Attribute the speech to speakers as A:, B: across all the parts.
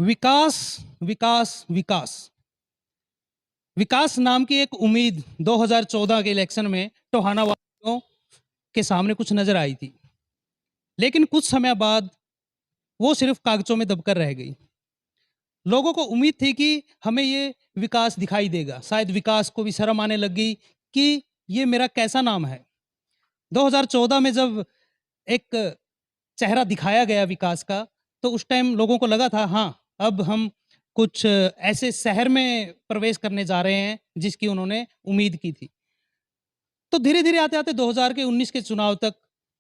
A: विकास, विकास, विकास। विकास नाम की एक उम्मीद 2014 के इलेक्शन में टोहाना वासियों के सामने कुछ नजर आई थी, लेकिन कुछ समय बाद वो सिर्फ कागजों में दबकर रह गई। लोगों को उम्मीद थी कि हमें ये विकास दिखाई देगा। शायद विकास को भी शर्म आने लग गई कि ये मेरा कैसा नाम है। 2014 में जब एक चेहरा दिखाया गया विकास का, तो उस टाइम लोगों को लगा था हाँ, अब हम कुछ ऐसे शहर में प्रवेश करने जा रहे हैं जिसकी उन्होंने उम्मीद की थी। तो धीरे धीरे आते आते 2019 के चुनाव तक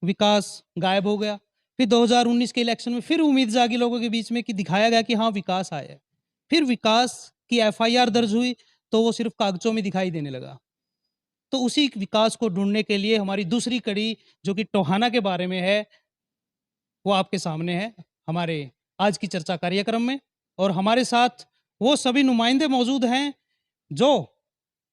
A: विकास गायब हो गया। फिर 2019 के इलेक्शन में फिर उम्मीद जागी लोगों के बीच में कि दिखाया गया कि हाँ, विकास आया है। फिर विकास की एफआईआर दर्ज हुई तो वो सिर्फ कागजों में दिखाई देने लगा। तो उसी विकास को ढूंढने के लिए हमारी दूसरी कड़ी, जो कि टोहाना के बारे में है, वो आपके सामने है हमारे आज की चर्चा कार्यक्रम में। और हमारे साथ वो सभी नुमाइंदे मौजूद हैं जो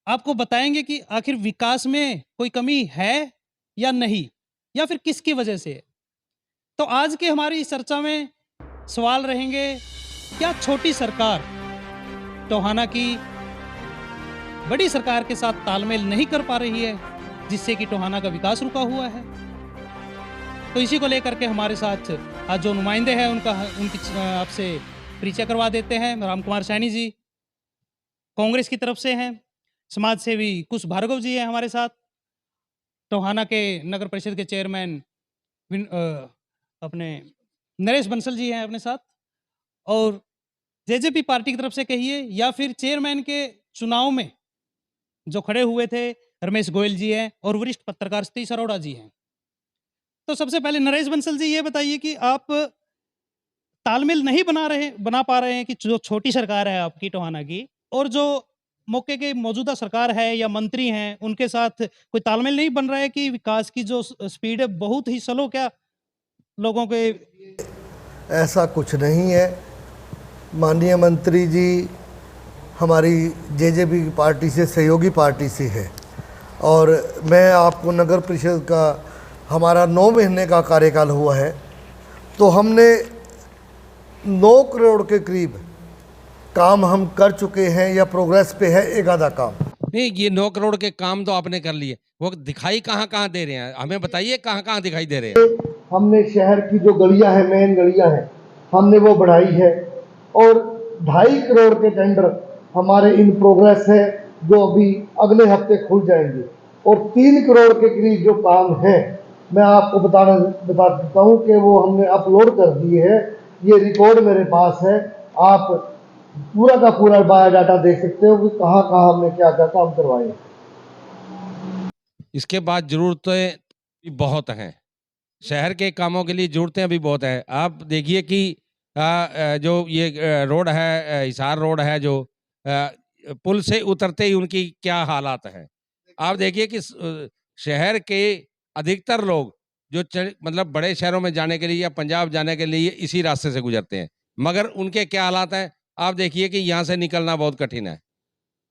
A: आपको बताएंगे कि आखिर विकास में कोई कमी है या नहीं, या फिर किसकी वजह से है। तो आज के हमारी इस चर्चा में सवाल रहेंगे, क्या छोटी सरकार टोहाना की बड़ी सरकार के साथ तालमेल नहीं कर पा रही है, जिससे कि टोहाना का विकास रुका हुआ है? तो इसी को लेकर के हमारे साथ आज जो नुमाइंदे हैं उनकी आपसे परिचय करवा देते हैं। राम कुमार सैनी जी कांग्रेस की तरफ से हैं, समाज सेवी कुश भार्गव जी हैं हमारे साथ, टोहाना के नगर परिषद के चेयरमैन अपने नरेश बंसल जी हैं अपने साथ, और जेजेपी पार्टी की तरफ से कहिए या फिर चेयरमैन के चुनाव में जो खड़े हुए थे रमेश गोयल जी हैं, और वरिष्ठ पत्रकार सतीश अरोड़ा जी हैं। तो सबसे पहले नरेश बंसल जी ये बताइए कि आप तालमेल नहीं बना पा रहे हैं कि जो छोटी सरकार है आपकी टोहाना की, और जो मौके के मौजूदा सरकार है या मंत्री हैं उनके साथ कोई तालमेल नहीं बन रहा है कि विकास की जो स्पीड है बहुत ही स्लो, क्या लोगों के?
B: ऐसा कुछ नहीं है। माननीय मंत्री जी हमारी जेजेपी की पार्टी से, सहयोगी पार्टी से है, और मैं आपको नगर परिषद का हमारा 9 महीने का कार्यकाल हुआ है, तो हमने 9 करोड़ के करीब काम हम कर चुके हैं या प्रोग्रेस पे है एक आधा काम।
C: नहीं, ये 9 करोड़ के काम तो आपने कर लिए, वो दिखाई कहाँ कहाँ दे रहे हैं? हमें बताइए कहाँ कहाँ दिखाई दे रहे हैं।
B: हमने शहर की जो गलियां हैं, मेन गलियां हैं, हमने वो बढ़ाई है, और 2.5 करोड़ के टेंडर हमारे इन प्रोग्रेस है जो अभी अगले हफ्ते खुल जाएंगे, और 3 करोड़ के करीब जो काम है मैं आपको बता देता हूँ कि वो हमने अपलोड कर दिए है। ये रिकॉर्ड मेरे पास है, आप पूरा का पूरा बायोडाटा देख सकते हो कि कहाँ कहाँ हमने क्या क्या काम करवाए।
C: इसके बाद जरूरतें बहुत हैं, शहर के कामों के लिए जरूरतें अभी बहुत है। आप देखिए कि जो ये रोड है, हिसार रोड है, जो पुल से उतरते ही उनकी क्या हालात है। आप देखिए कि शहर के अधिकतर लोग जो मतलब बड़े शहरों में जाने के लिए या पंजाब जाने के लिए इसी रास्ते से गुजरते हैं, मगर उनके क्या हालात हैं आप देखिए कि यहाँ से निकलना बहुत कठिन है।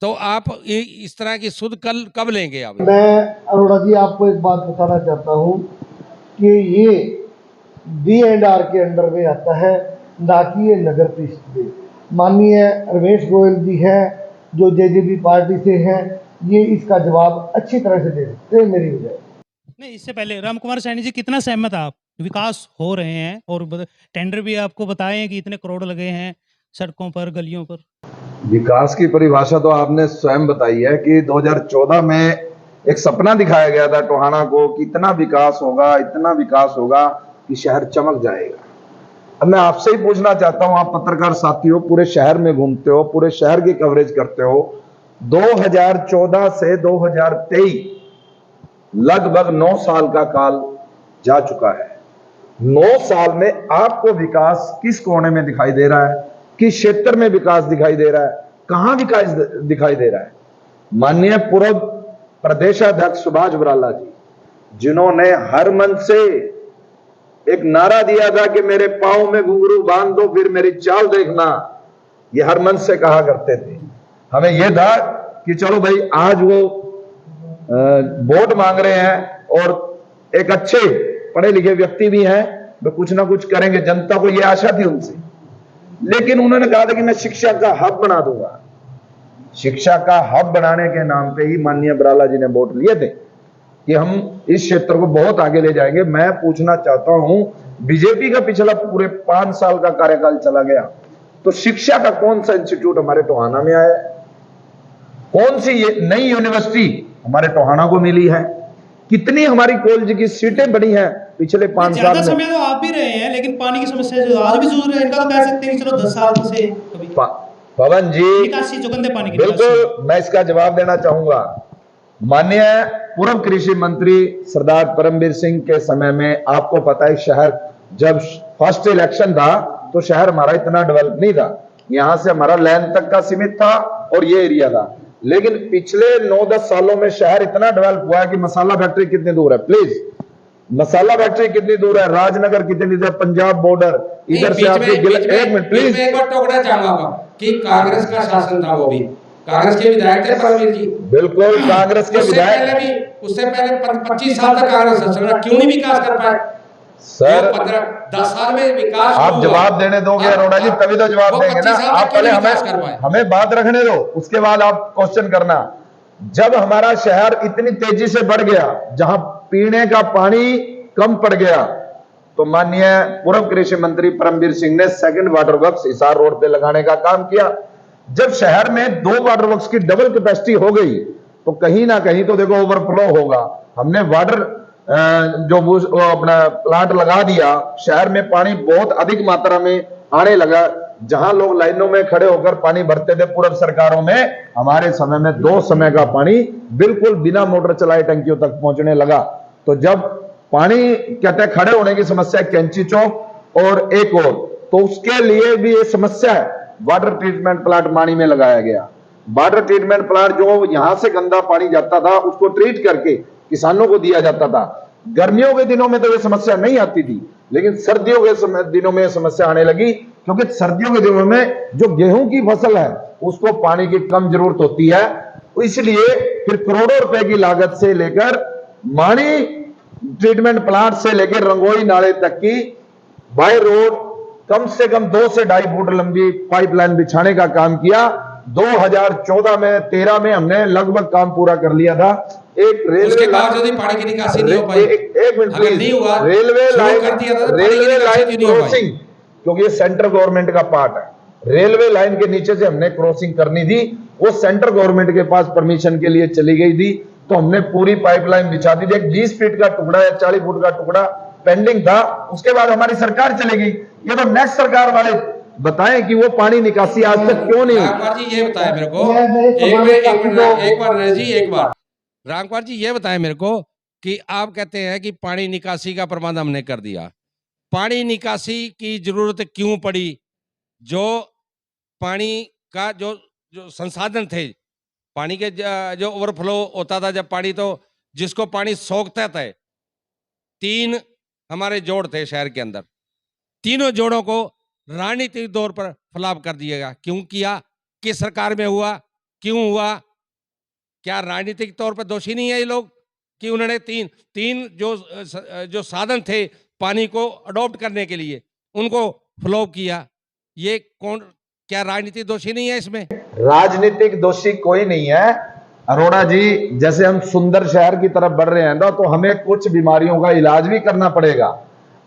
C: तो आप इस तरह की सुध कब लेंगे आप?
B: मैं अरोड़ा जी आपको एक बात बताना चाहता हूँ कि ये B&R के अंडर में आता है, ना कि ये नगर परिषद में। माननीय रमेश गोयल जी हैं जो जेजेपी पार्टी से हैं, ये इसका जवाब अच्छी तरह से दे सकते हैं मेरी वजह।
A: नहीं, इससे पहले राम कुमार सैनी जी, कितना सहमत आप? विकास हो रहे हैं और टेंडर भी आपको बताए हैं कि इतने करोड़ लगे हैं सड़कों पर, गलियों पर।
D: विकास की परिभाषा तो आपने स्वयं बताई है कि 2014 में एक सपना दिखाया गया था टोहाना को कि इतना विकास होगा, इतना विकास होगा कि शहर चमक जाएगा। अब मैं आपसे ही पूछना चाहता हूं, आप पत्रकार साथी हो, पूरे शहर में घूमते हो, पूरे शहर की कवरेज करते हो, 2014 से 2023 लगभग 9 साल का काल जा चुका है। 9 साल में आपको विकास किस कोने में दिखाई दे रहा है, किस क्षेत्र में विकास दिखाई दे रहा है, कहां विकास दिखाई दे रहा है? माननीय पूर्व प्रदेशाध्यक्ष सुभाष बराला जी, जिन्होंने हर मंच से एक नारा दिया था कि मेरे पांव में घुंघरू बांध दो फिर मेरी चाल देखना, ये हर मंच से कहा करते थे। हमें यह था कि चलो भाई, आज वो वोट मांग रहे हैं और एक अच्छे पढ़े लिखे व्यक्ति भी हैं, वे कुछ ना कुछ करेंगे, जनता को यह आशा थी उनसे। लेकिन उन्होंने कहा था कि मैं शिक्षा का हब बना दूंगा। शिक्षा का हब बनाने के नाम पे ही माननीय बराला जी ने वोट लिए थे कि हम इस क्षेत्र को बहुत आगे ले जाएंगे। मैं पूछना चाहता हूं, बीजेपी का पिछला पूरे 5 साल का कार्यकाल चला गया, तो शिक्षा का कौन सा इंस्टीट्यूट हमारे टोहाना में आया है? कौन सी नई यूनिवर्सिटी हमारे टोहाना को मिली है? कितनी हमारी कॉलेज की सीटें बढ़ी हैं पिछले 5 साल
A: ज्यादा
D: में?
A: समय तो आप भी रहे हैं, लेकिन पानी की समस्या जो आज भी जूझ रहे हैं, इनका तो कह सकते हैं कि चलो 10 साल से कभी
D: पवन जी,
A: निकासी, जो गंदे पानी की निकासी।
D: बिल्कुल मैं इसका जवाब देना चाहूंगा। माननीय पूर्व कृषि मंत्री सरदार परमवीर सिंह के समय में आपको पता है, शहर जब फर्स्ट इलेक्शन था तो शहर हमारा इतना डेवलप नहीं था। यहां से हमारा लैंड तक का सीमित था और ये एरिया था। लेकिन पिछले 9-10 सालों में शहर इतना डेवलप हुआ है कि मसाला फैक्ट्री कितनी दूर है, प्लीज, मसाला फैक्ट्री कितनी दूर है, राजनगर कितनी दूर है, पंजाब बॉर्डर, इधर से आपके एक मिनट प्लीज,
C: एक बार टोकना चाहूंगा कि कांग्रेस का शासन था, वो भी कांग्रेस के विधायक थे परमवीर जी।
D: बिल्कुल कांग्रेस के विधायक,
C: उससे पहले 25 साल तक कांग्रेस शासन रहा, क्यों नहीं विकास कर पाए?
D: सर
C: 15-10 साल में विकास
D: आप जवाब देने दोगे अरोड़ा जी, तभी तो जवाब देंगे ना। आप पहले हमें बात रखने दो, उसके बाद आप क्वेश्चन करना। जब हमारा शहर इतनी तेजी से बढ़ गया, जहां पीने का पानी कम पड़ गया, तो माननीय पूर्व कृषि मंत्री परमवीर सिंह ने second water works Hisar road पे लगाने का काम किया। जब शहर में 2 वाटर वर्क्स की डबल कैपेसिटी हो गई, तो कहीं ना कहीं तो देखो ओवरफ्लो होगा। हमने वाटर जो अपना प्लांट लगा दिया, शहर में पानी बहुत अधिक मात्रा में आने लगा। जहां लोग लाइनों में खड़े होकर पानी भरते थे पूर्व सरकारों में, हमारे समय में 2 समय का पानी बिल्कुल बिना मोटर चलाए टंकियों तक पहुंचने लगा। तो जब पानी कहते हैं खड़े होने की समस्या कैंची चौक और एक और, तो उसके लिए भी ये समस्या है। वाटर ट्रीटमेंट प्लांट मानी में लगाया गया। वाटर ट्रीटमेंट प्लांट जो यहां से गंदा पानी जाता था उसको ट्रीट करके किसानों को दिया जाता था। गर्मियों के दिनों में तो ये समस्या नहीं आती थी, लेकिन सर्दियों के दिनों में समस्या आने लगी, क्योंकि सर्दियों के दिनों में जो गेहूं की फसल है उसको पानी की कम जरूरत होती है। इसलिए फिर करोड़ों रुपए की लागत से लेकर मानी ट्रीटमेंट प्लांट से लेकर रंगोई नाले तक की बाय रोड कम से कम 2 से 2.5 फुट लंबी पाइपलाइन बिछाने का काम किया। 2014 में 13 में हमने लगभग काम पूरा कर लिया था। एक रेलवे
C: पानी की निकासी नहीं हो पाई।
D: एक minute please, railway line crossing, क्योंकि ये सेंट्रल गवर्नमेंट का पार्ट है, रेलवे लाइन के नीचे से हमने क्रॉसिंग करनी थी, वो सेंट्रल गवर्नमेंट के पास परमिशन के लिए चली गई थी, तो हमने पूरी पाइपलाइन बिछा दी थी। एक 20 फीट का टुकड़ा या 40 फुट का टुकड़ा पेंडिंग था, उसके बाद हमारी सरकार चली गई। ये तो नेक्स्ट सरकार वाले बताएं कि वो पानी निकासी आज तक क्यों नहीं हुई।
C: जी ये बताएं मेरे को, एक बार रामकुमार जी ये बताएं मेरे को कि आप कहते हैं कि पानी निकासी का प्रबंध हमने कर दिया, पानी निकासी की जरूरत क्यों पड़ी? जो पानी का जो संसाधन थे, पानी के जो ओवरफ्लो होता था जब पानी, तो जिसको पानी सोखता था, 3 हमारे जोड़ थे शहर के अंदर, तीनों जोड़ों को राजनीतिक तौर पर फ्लॉप कर दिया गया। क्यों किया? किस सरकार में हुआ? क्यों हुआ? क्या राजनीतिक तौर पर दोषी नहीं है ये लोग कि उन्होंने तीन जो साधन थे पानी को अडॉप्ट करने के लिए, उनको फ्लॉप किया? ये कौन, क्या राजनीतिक दोषी नहीं है इसमें?
D: राजनीतिक दोषी कोई नहीं है अरोड़ा जी। जैसे हम सुंदर शहर की तरफ बढ़ रहे हैं ना, तो हमें कुछ बीमारियों का इलाज भी करना पड़ेगा।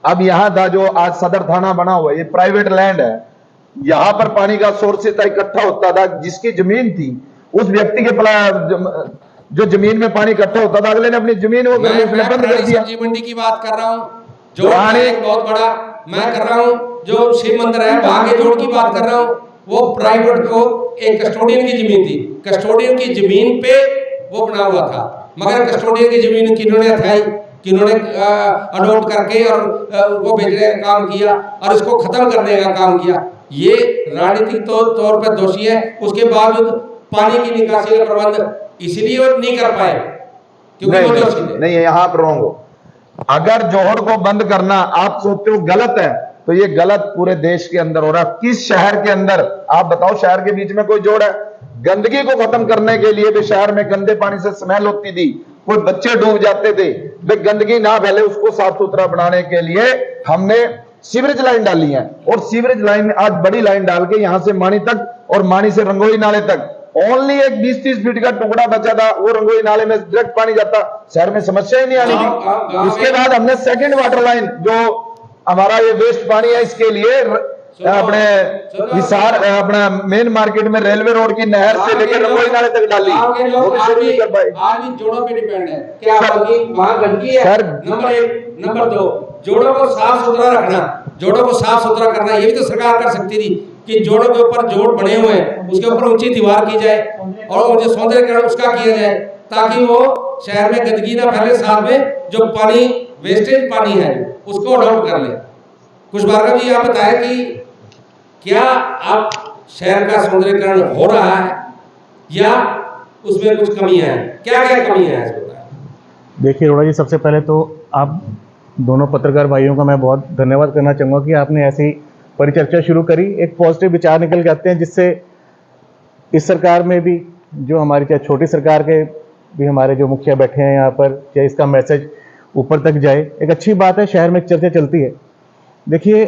D: अब यहां था जो आज सदर थाना बना हुआ है, ये प्राइवेट लैंड है, यहां पर पानी का सोर्स इकट्ठा होता था। जिसकी जमीन थी उस व्यक्ति के जो जमीन में पानी इकट्ठा होता था, अगले ने अपनी जमीन वो बंद कर दिया।
C: सब्जी मंडी की बात कर रहा हूँ, जो एक बहुत बड़ा मैं कर रहा हूँ, जो शिव मंदिर है वहां के जोड़ की बात कर रहा हूँ, वो प्राइवेट को एक कस्टोडियन की जमीन थी, कस्टोडियन की जमीन पे वो बना हुआ था, मगर कस्टोडियन की जमीन किन्होंने हथियाई, किन्होंने अडॉप्ट करके और उनको बेचने का काम किया और इसको खत्म करने का काम किया। ये राजनीतिक तौर पर दोषी है। उसके बावजूद पानी की निकासी का प्रबंध इसलिए वो नहीं कर पाए क्योंकि वो दोषी थे।
D: नहीं, यहाँ पर रॉन्ग हो। अगर जोहड़ को बंद करना आप सोचते हो गलत है, तो ये गलत पूरे देश के अंदर हो रहा है। किस शहर के अंदर आप बताओ, शहर के बीच में कोई जोड़ है? गंदगी को खत्म करने के लिए भी शहर में गंदे पानी से स्मेल होती थी, कोई बच्चे डूब जाते थे, वे गंदगी ना फैले उसको साफ सुथरा बनाने के लिए हमने सीवरेज लाइन डाली है, और सीवरेज लाइन आज बड़ी लाइन डाल के यहां से मानी तक और मानी से रंगोली नाले तक ओनली एक 20-30 फीट का टुकड़ा बचा था, वो रंगोली नाले में डायरेक्ट पानी जाता, शहर में समस्या ही नहीं आनी थी। उसके बाद हमने सेकंड वाटर लाइन, जो हमारा ये वेस्ट पानी है, इसके लिए अपने हिसार अपना मेन मार्केट में रेलवे रोड की नहर से लेकर रंगोली नाले तक डाली, वो भी शुरू नहीं कर पाए।
E: आज भी जोड़ों पे डिपेंड है, क्या वहां गंदगी है।
D: सर,
E: नंबर 1, नंबर 2, जोड़ों को साफ सुथरा रखना, जोड़ों को साफ सुथरा करना, ये भी तो सरकार कर सकती थी कि जोड़ों के ऊपर जोड़ बने हुए हैं, उसके ऊपर ऊंची दीवार की जाए और जो सौंदर्यकरण उसका किया जाए, ताकि वो शहर में गंदगी ना फैले। साथ में जो पानी वेस्टेज पानी है उसको अडॉप्ट कर ले। कुछ भार्गव जी आप बताएं कि क्या अब शहर का सौंदर्यकरण हो रहा है या उसमें कुछ कमियां हैं? क्या क्या कमियां हैं इसको बताएं।
F: देखिए अरोड़ा जी, सबसे पहले तो आप दोनों पत्रकार भाइयों का मैं बहुत धन्यवाद करना चाहूँगा कि आपने ऐसी परिचर्चा शुरू करी। एक पॉजिटिव विचार निकल के आते हैं, जिससे इस सरकार में भी, जो हमारी चाहे छोटी सरकार के भी हमारे जो मुखिया बैठे हैं यहाँ पर, चाहे इसका मैसेज ऊपर तक जाए। एक अच्छी बात है, शहर में चर्चा चलती है। देखिए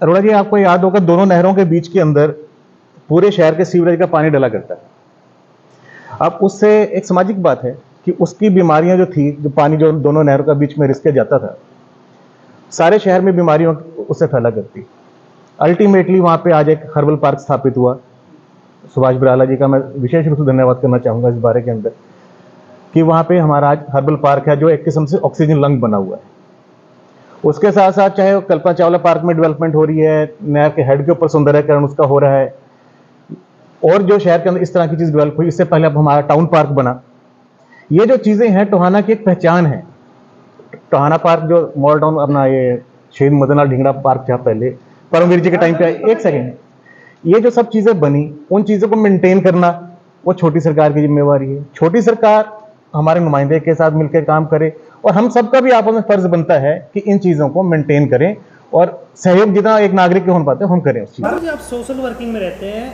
F: अरोड़ा जी, आपको याद होगा दोनों नहरों के बीच के अंदर पूरे शहर के सीवरेज का पानी डला करता है। अब उससे एक सामाजिक बात है कि उसकी बीमारियां जो थी, जो पानी जो दोनों नहरों का बीच में रिस के जाता था, सारे शहर में बीमारियों उससे फैला करती। अल्टीमेटली वहाँ पे आज एक हर्बल पार्क स्थापित हुआ। सुभाष बराला जी का मैं विशेष रूप से धन्यवाद करना चाहूँगा इस बारे के अंदर, कि वहाँ पे हमारा आज हर्बल पार्क है, जो एक किस्म से ऑक्सीजन लंग बना हुआ है। उसके साथ साथ चाहे वो कल्पना चावला पार्क में डेवलपमेंट हो रही है, नहर के हेड के ऊपर सौंदर्यकरण उसका हो रहा है, और जो शहर के अंदर इस तरह की चीज़ डेवलप हुई। इससे पहले अब हमारा टाउन पार्क बना। ये जो चीज़ें हैं, टोहाना की एक पहचान है। टोहाना पार्क जो मॉडल टाउन अपना ये शहीद मदनलाल ढींगरा पार्क था पहले, परमवीर जी के टाइम पे, एक सेकेंड, ये जो सब चीज़ें बनी, उन चीज़ों को मेंटेन करना वो छोटी सरकार की जिम्मेवारी है। छोटी सरकार हमारे नुमाइंदे के साथ मिलकर काम करे, और हम सबका भी आपस में फर्ज बनता है कि इन चीज़ों को मेंटेन करें, और सहयोग जितना एक नागरिक के हो पाते हैं हम करें उस चीज़।
G: आप सोशल वर्किंग में रहते हैं,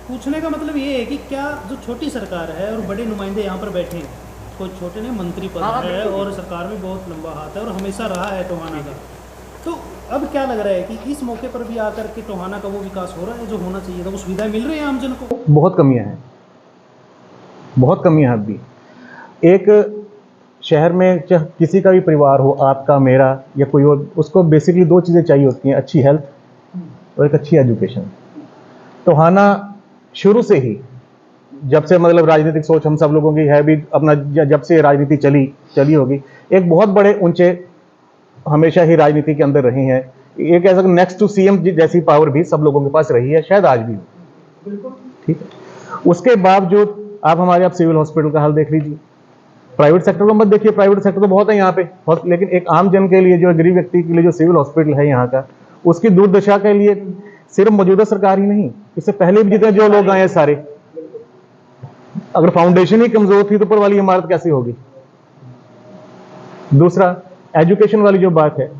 G: पूछने का मतलब ये है कि क्या जो छोटी सरकार है और बड़े नुमाइंदे यहाँ पर बैठे हैं, कोई छोटे नहीं, मंत्री पद है और सरकार में बहुत लंबा हाथ है और हमेशा रहा है टोहाना का, तो अब क्या लग रहा है कि इस मौके पर भी आकर के टोहाना का वो विकास हो रहा है जो होना चाहिए था, वो सुविधाएं मिल रही है आमजन को?
F: बहुत कमियां हैं, बहुत कमियां हैं। अभी एक शहर में चाहे किसी का भी परिवार हो, आपका, मेरा या कोई और, उसको बेसिकली दो चीज़ें चाहिए होती हैं, अच्छी हेल्थ और एक अच्छी एजुकेशन। टोहाना शुरू से ही, जब से मतलब राजनीतिक सोच हम सब लोगों की है भी अपना, जब से राजनीति चली होगी, एक बहुत बड़े ऊंचे हमेशा ही राजनीति के अंदर रही हैं। ये कह सकते नेक्स्ट टू सीएम जैसी पावर भी सब लोगों के पास रही है, शायद आज भी हो। ठीक है, उसके बावजूद आप हमारे आप सिविल हॉस्पिटल का हाल देख लीजिए। प्राइवेट सेक्टर को मत देखिए, प्राइवेट सेक्टर तो बहुत है यहाँ पे, लेकिन एक आम जन के लिए, जो गरीब व्यक्ति के लिए जो सिविल हॉस्पिटल है यहाँ का, उसकी दुर्दशा के लिए सिर्फ मौजूदा सरकार ही नहीं, इससे पहले भी जितने जो लोग आए हैं सारे, अगर फाउंडेशन ही कमजोर थी तो ऊपर वाली इमारत कैसी होगी? दूसरा, एजुकेशन वाली जो बात है,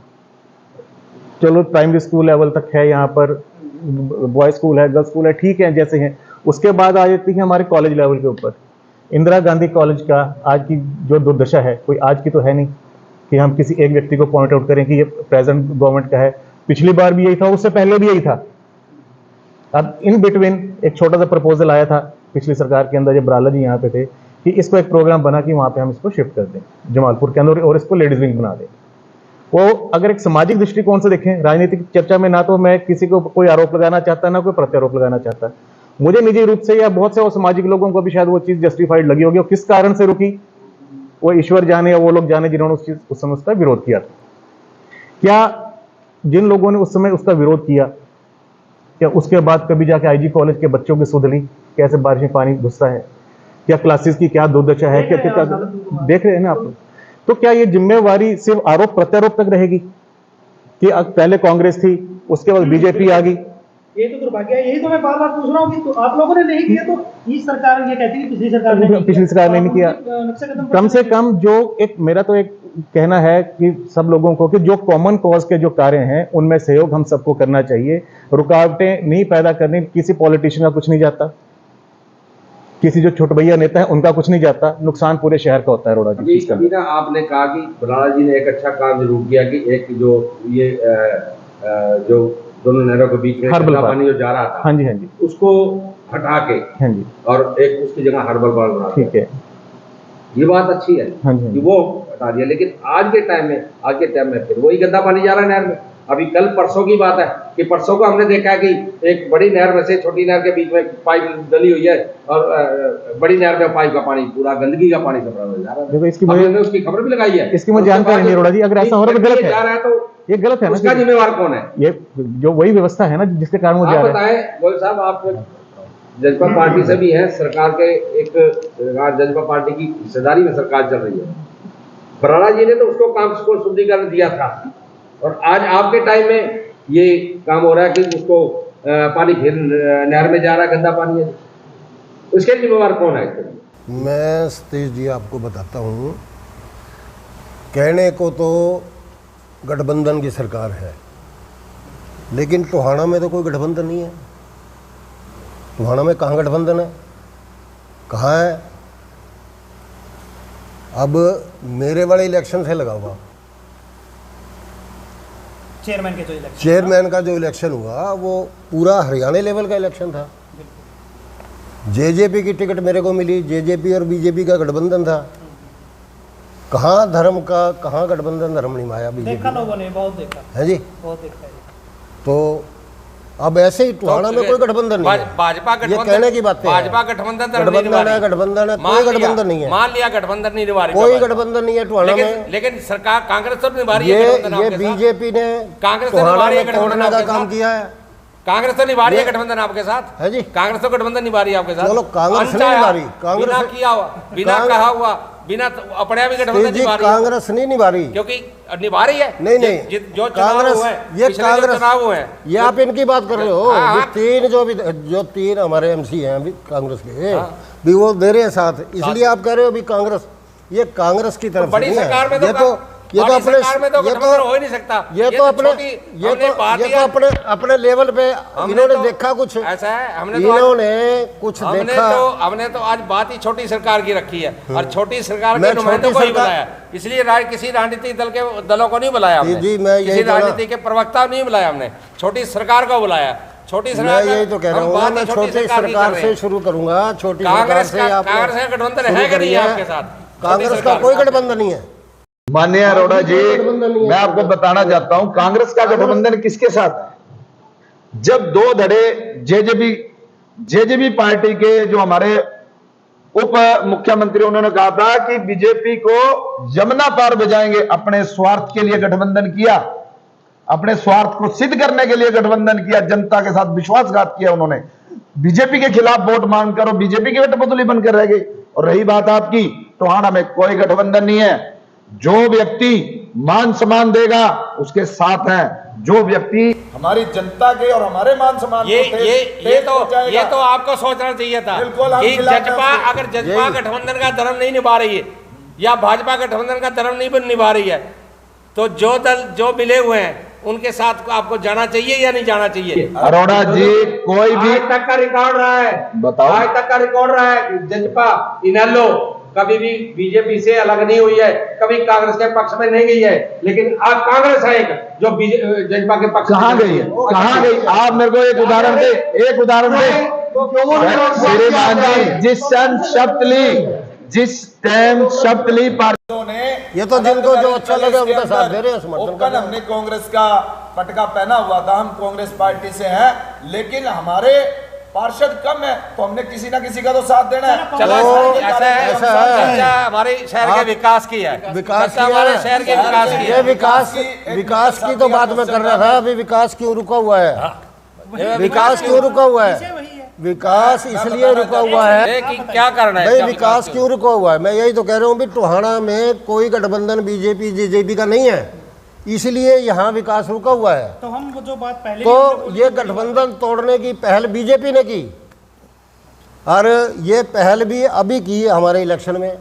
F: चलो प्राइमरी स्कूल लेवल तक है यहाँ पर, बॉय स्कूल है, गर्ल्स स्कूल है, ठीक है जैसे हैं। उसके बाद आ जाती है हमारे कॉलेज लेवल के ऊपर। इंदिरा गांधी कॉलेज का आज की जो दुर्दशा है, कोई आज की तो है नहीं कि हम किसी एक व्यक्ति को पॉइंट आउट करें कि ये प्रेजेंट गवर्नमेंट का है, पिछली बार भी यही था, उससे पहले भी यही था। अब इन बिटवीन एक छोटा सा प्रपोजल आया था पिछली सरकार के अंदर, जब बराला जी यहाँ पे थे, कि इसको एक प्रोग्राम बना कि वहाँ पे हम इसको शिफ्ट कर दें जमालपुर के अंदर और इसको लेडीज विंग बना दें। वो अगर एक सामाजिक दृष्टिकोण से देखें, राजनीतिक चर्चा में ना तो मैं किसी को कोई आरोप लगाना चाहता, ना कोई प्रत्यारोप लगाना चाहता। मुझे निजी रूप से या बहुत से और सामाजिक लोगों को भी शायद वो चीज़ जस्टिफाइड लगी होगी, और किस कारण से रुकी वो ईश्वर जाने या वो लोग जाने जिन्होंने उस समय उसका विरोध किया था। क्या जिन लोगों ने उस समय उसका विरोध किया, क्या उसके बाद कभी जाके आईजी कॉलेज के बच्चों की सुध ली कैसे बारिश में पानी घुसता है, क्या क्लासेस की क्या दुर्दशा है, क्या देख रहे हैं ना आप लोग? तो क्या ये जिम्मेवारी सिर्फ आरोप प्रत्यारोप तक रहेगी कि पहले कांग्रेस थी, उसके बाद बीजेपी आ गई?
G: ये तो दुर्भाग्य है, यही तो मैं बार बार पूछ रहा हूँ कि तो आप लोगों ने नहीं किया, तो इस सरकार ये कहती है पिछली सरकार ने नहीं किया।
F: कम से कम जो एक मेरा तो एक कहना है कि सब लोगों को कि जो कॉमन कॉज के जो कार्य हैं उनमें सहयोग हम सबको करना चाहिए, रुकावटें नहीं पैदा करनी। किसी पॉलिटिशियन का कुछ नहीं जाता, किसी जो छोटभैया नेता है उनका कुछ नहीं जाता, नुकसान पूरे शहर का होता है। रोड़ा
E: जी, अभी ना आपने कहा कि बराला जी ने एक अच्छा काम जरूर किया कि एक जो ये जो दोनों नहरों के बीच में
F: हर्बल
E: गंदा
F: पार्क।
E: पानी जो जा रहा था,
F: हाँ जी, हाँ जी,
E: उसको हटा के
F: हाँ जी,
E: और एक उसकी जगह हर्बल पार्क बना
F: ठीक है,
E: ये बात अच्छी है
F: हाँ जी, हाँ
E: कि
F: जी।
E: वो हटा दिया। लेकिन आज के टाइम में फिर वही गंदा पानी जा रहा है नहर में। अभी कल परसों की बात है कि परसों को हमने देखा है कि एक बड़ी नहर में से छोटी नहर के बीच में पाइप डली हुई है और बड़ी नहर में पाइप का पानी पूरा गंदगी का पानी सब जा रहा है।
F: देखो इसकी
E: हमने
F: मुझे
E: उसकी खबर भी लगाई है।
F: इसकी मुझे
E: और उसके
F: जानकारी
E: बाद
F: नहीं अरोड़ा जी, अगर ऐसा हो रहा है तो गलत
E: जा रहा
F: है,
E: है तो
F: ये गलत है ना,
E: उसका
F: कि
E: जिम्मेवार कौन है?
F: ये जो वही व्यवस्था है ना जिसके कारण वो जा
E: आप
F: रहा है।
E: बताएं गोयल साहब, आप जजपा पार्टी से भी हैं, सरकार के एक जजपा पार्टी की हिस्सेदारी में सरकार चल रही है। बराला जी ने तो उसको काम को शुद्धिकरण दिया था और आज आपके टाइम में ये काम हो रहा है कि उसको पानी फिर नहर में जा रहा है, गंदा पानी है। उसके जिम्मेवार कौन है?
H: मैं सतीश जी आपको बताता हूँ, कहने को तो गठबंधन की सरकार है, लेकिन टोहाना में तो कोई गठबंधन नहीं है। टोहाना में कहाँ गठबंधन है, कहाँ है? अब मेरे वाले इलेक्शन से लगा हुआ,
G: चेयरमैन के जो इलेक्शन
H: चेयरमैन का जो इलेक्शन हुआ वो पूरा हरियाणा लेवल का इलेक्शन था। जेजेपी की टिकट मेरे को मिली, जेजेपी और बीजेपी का गठबंधन था। कहाँ धर्म का, कहाँ गठबंधन, धर्म निभाया बीजेपी
G: देखा लोगों ने, बहुत देखा
H: है जी।
G: बहुत देखा है।
H: तो अब ऐसे ही टोहाना में कोई गठबंधन नहीं है।
E: भाजपा
H: ये कहने की बातें हैं।
E: भाजपा गठबंधन
H: गठबंधन है, गठबंधन है, कोई गठबंधन नहीं है,
E: मान लिया गठबंधन नहीं निभा रही,
H: कोई गठबंधन नहीं है टोहाना में।
E: लेकिन सरकार कांग्रेस तो निभा रही है
H: ये
E: गठबंधन आपके साथ।
H: बीजेपी ने
E: कांग्रेस तो
H: टोहाना
E: निभा रही है
H: में
E: गठबंधन
H: तोड़ने का
E: आपके
H: काम
E: साथ।
H: किया है।
E: कांग्रेस तो निभा रही है गठबंधन आपके साथ,
H: है जी।
E: कांग्रेस तो गठबंधन निभा रही है आपके साथ।
H: चलो, कांग्रेस नहीं निभा रही, कांग्रेस
E: बिना किया हुआ, बिना कहा हुआ, बिना अपने भी गठबंधन
H: जी,
E: निभा रही है,
H: कांग्रेस नहीं निभा रही,
E: क्योंकि निभा रही है।
H: नहीं नहीं,
E: जो
H: कांग्रेस,
E: चुनाव हुए,
H: ये
E: पिछले जो
H: कांग्रेस,
E: चुनाव हुए,
H: ये आप इनकी बात कर रहे हो।
E: हाँ,
H: ये
E: हाँ।
H: तीन जो तीन हमारे एमसी हैं अभी कांग्रेस के, भी वो दे रहे हैं साथ, इसलिए आप कह रहे हो अभी कांग्रेस, ये कांग्रेस की तरफ से
E: बड़ी
H: नहीं है।
E: सरकार में तो
H: ये तो अपने
E: गठबंधन हो ही नहीं सकता।
H: ये तो अपने लेवल पे इन्होंने देखा कुछ
E: ऐसा है, हमने
H: देखा।
E: हमने तो आज बात ही छोटी सरकार की रखी है और छोटी सरकार
H: मैं
E: के नुमाइंदों को
H: छोटी
E: ही बुलाया, इसलिए किसी राजनीतिक दलों को नहीं बुलाया हमने,
H: जी, मैं यही
E: किसी
H: बोला।
E: राजनीति के प्रवक्ता नहीं बुलाया हमने, छोटी सरकार को बुलाया। छोटी
H: मैं
E: सरकार
H: यही तो कह रहा हूँ, मैं छोटी सरकार से शुरू करूंगा। छोटी सरकार
E: कांग्रेस
H: से आप
E: का गठबंधन
H: शुरू
E: है कि नहीं
H: करिए।
E: आपके साथ?
H: कांग्रेस का कोई गठबंधन नहीं है।
D: माननीय अरोड़ा जी, मैं आपको बताना चाहता हूं कांग्रेस का गठबंधन किसके साथ है। जब दो धड़े जेजेपी पार्टी के जो हमारे उप मुख्यमंत्री, उन्होंने कहा था कि बीजेपी को यमुना पार भेजाएंगे, अपने स्वार्थ के लिए गठबंधन किया, अपने स्वार्थ को सिद्ध करने के लिए गठबंधन किया, जनता के साथ विश्वासघात किया उन्होंने, बीजेपी के खिलाफ वोट मांगकर और बीजेपी की कठपुतली बनकर रह गई। और रही बात आपकी, टोहाना में कोई गठबंधन नहीं है। जो व्यक्ति मान सम्मान देगा उसके साथ हैं, जो व्यक्ति
I: हमारी जनता के और हमारे मान सम्मान
E: ये तो आपको सोचना चाहिए था कि जजपा, अगर जजपा गठबंधन का धर्म नहीं निभा रही है या भाजपा गठबंधन का धर्म नहीं निभा रही है, तो जो दल जो मिले हुए हैं उनके साथ आपको जाना चाहिए या नहीं जाना चाहिए?
D: अरोड़ा जी, कोई भी
E: आज तक का रिकॉर्ड रहा है,
D: बताओ,
E: आज तक का रिकॉर्ड रहा है कि जजपा इनेलो कभी भी बीजेपी से अलग नहीं हुई है, कभी कांग्रेस के पक्ष में नहीं गई है, लेकिन अब कांग्रेस है एक जो जजपा के पक्ष
D: कहां गई है, कहां गई? आप मेरे को एक उदाहरण दे, एक उदाहरण दे। श्रीमान जी, जिस टाइम शब्द ली पार्टी
I: ने,
H: ये तो जिनको जो अच्छा लगे उनका साथ दे रहे हैं, समर्थन कर
I: ओपन
H: रहे हैं।
I: हमने कांग्रेस का पटका पहना हुआ था, हम कांग्रेस पार्टी से हैं, लेकिन हमारे पार्षद कम है तो हमने किसी ना किसी का तो साथ देना है।
E: चलो, ऐसा है,
H: ऐसा है।
E: हमारे शहर के विकास की है,
H: विकास की
E: हमारे
H: है।
E: शहर के विकास की
H: ये
E: है।
H: विकास की तो बात मैं कर रहा था। अभी विकास क्यों रुका हुआ है? विकास क्यों रुका हुआ है? विकास इसलिए रुका हुआ है
E: कि क्या करना है
H: भाई,
E: इसका
H: विकास क्यों रुका हुआ है? मैं यही तो कह रहा हूँ भी टोहाना में कोई गठबंधन बीजेपी जेजेपी का नहीं है, इसलिए यहाँ विकास रुका हुआ है।
G: तो हम वो जो बात पहले
H: तो ये गठबंधन तोड़ने की पहल बीजेपी ने की और ये पहल भी अभी की हमारे इलेक्शन में,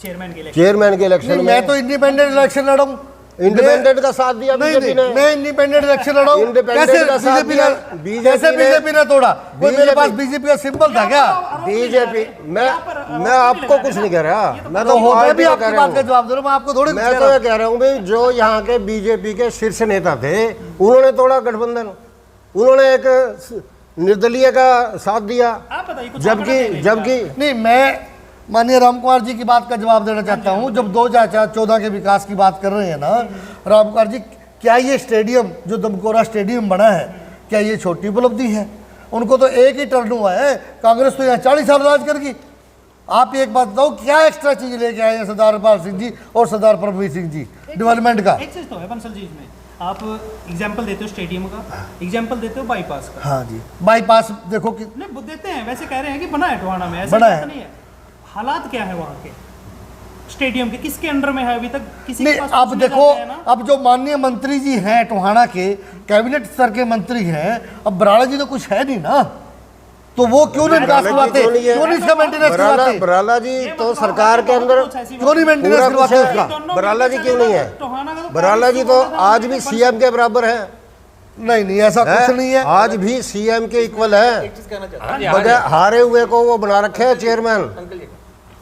G: चेयरमैन के लिए
H: चेयरमैन के इलेक्शन में।
B: मैं तो इंडिपेंडेंट इलेक्शन लड़ा हूं,
H: इंडिपेंडेंट का साथ दिया
B: नहीं
H: बीजेपी
B: नहीं,
H: ने।
B: मैं इंडिपेंडेंट इलेक्शन लड़ा हूं।
H: इंडिपेंडेंट
B: कैसे
H: का साथ
B: बीजेपी
H: दिया,
B: ने कैसे बीजेपी ने तोड़ा? कोई मेरे पास बीजेपी का सिंबल था क्या?
H: बीजेपी मैं आपको कुछ नहीं कह रहा, मैं तो
B: मैं भी
H: कह
B: आपकी
H: रहा
B: बात का
H: हूं।
B: जवाब दे रहा हूं, मैं आपको थोड़ी
H: मैं तो ये कह रहा हूँ भाई, जो यहाँ के बीजेपी के शीर्ष नेता थे उन्होंने तोड़ा गठबंधन, उन्होंने एक निर्दलीय का साथ दिया।
G: आप बताइए कुछ
H: जबकि
B: नहीं, मैं माननीय राम कुमार जी की बात का जवाब देना चाहता हूं। जब 2014 के विकास की बात कर रहे हैं ना राम कुमार जी, क्या ये स्टेडियम जो दमकोरा स्टेडियम बना है, क्या ये छोटी उपलब्धि है? उनको तो एक ही टर्न हुआ है, कांग्रेस तो यहाँ 40 साल राज करगी। आप एक बात बताओ, क्या एक्स्ट्रा चीज लेके आए हैं सरदार पाल सिंह जी और सरदार परमवीर सिंह जी डेवलपमेंट का?
G: एक चीज तो है बंसल जी, इसमें आप एग्जाम्पल देते हो स्टेडियम का, एग्जाम्पल देते हो बाईपास का।
B: हाँ जी, बाईपास देखो कि
G: नहीं वो देते हैं, वैसे कह रहे हैं कि बना है टोहाना में, ऐसा
B: बना
G: बात
B: है।
G: नहीं है। हालात क्या है वहाँ के स्टेडियम के, किसके अंडर में है अभी तक? किसी
B: नहीं,
G: के पास
B: अब
G: पूछने
B: देखो,
G: जाते हैं ना।
B: अब जो माननीय मंत्री जी हैं टोहाना के, कैबिनेट स्तर के मंत्री हैं, अब बराला जी तो कुछ है नहीं ना, तो वो क्यों नहीं विकास करवाते? क्यों नहीं इसका मेंटेनेंस करवाते?
H: बराला जी तो सरकार के अंदर
B: क्यों नहीं मेंटेनेंस
H: पूरा कुछ
B: करवाते
H: है
B: उसका?
H: उसका। बराला जी क्यों नहीं है?
G: टोहाना का तो
H: बराला जी तो आज भी सीएम के बराबर है।
B: नहीं नहीं, ऐसा कुछ नहीं है।
H: आज भी सीएम के इक्वल है। बगैर हारे हुए को वो बना रखे है चेयरमैन,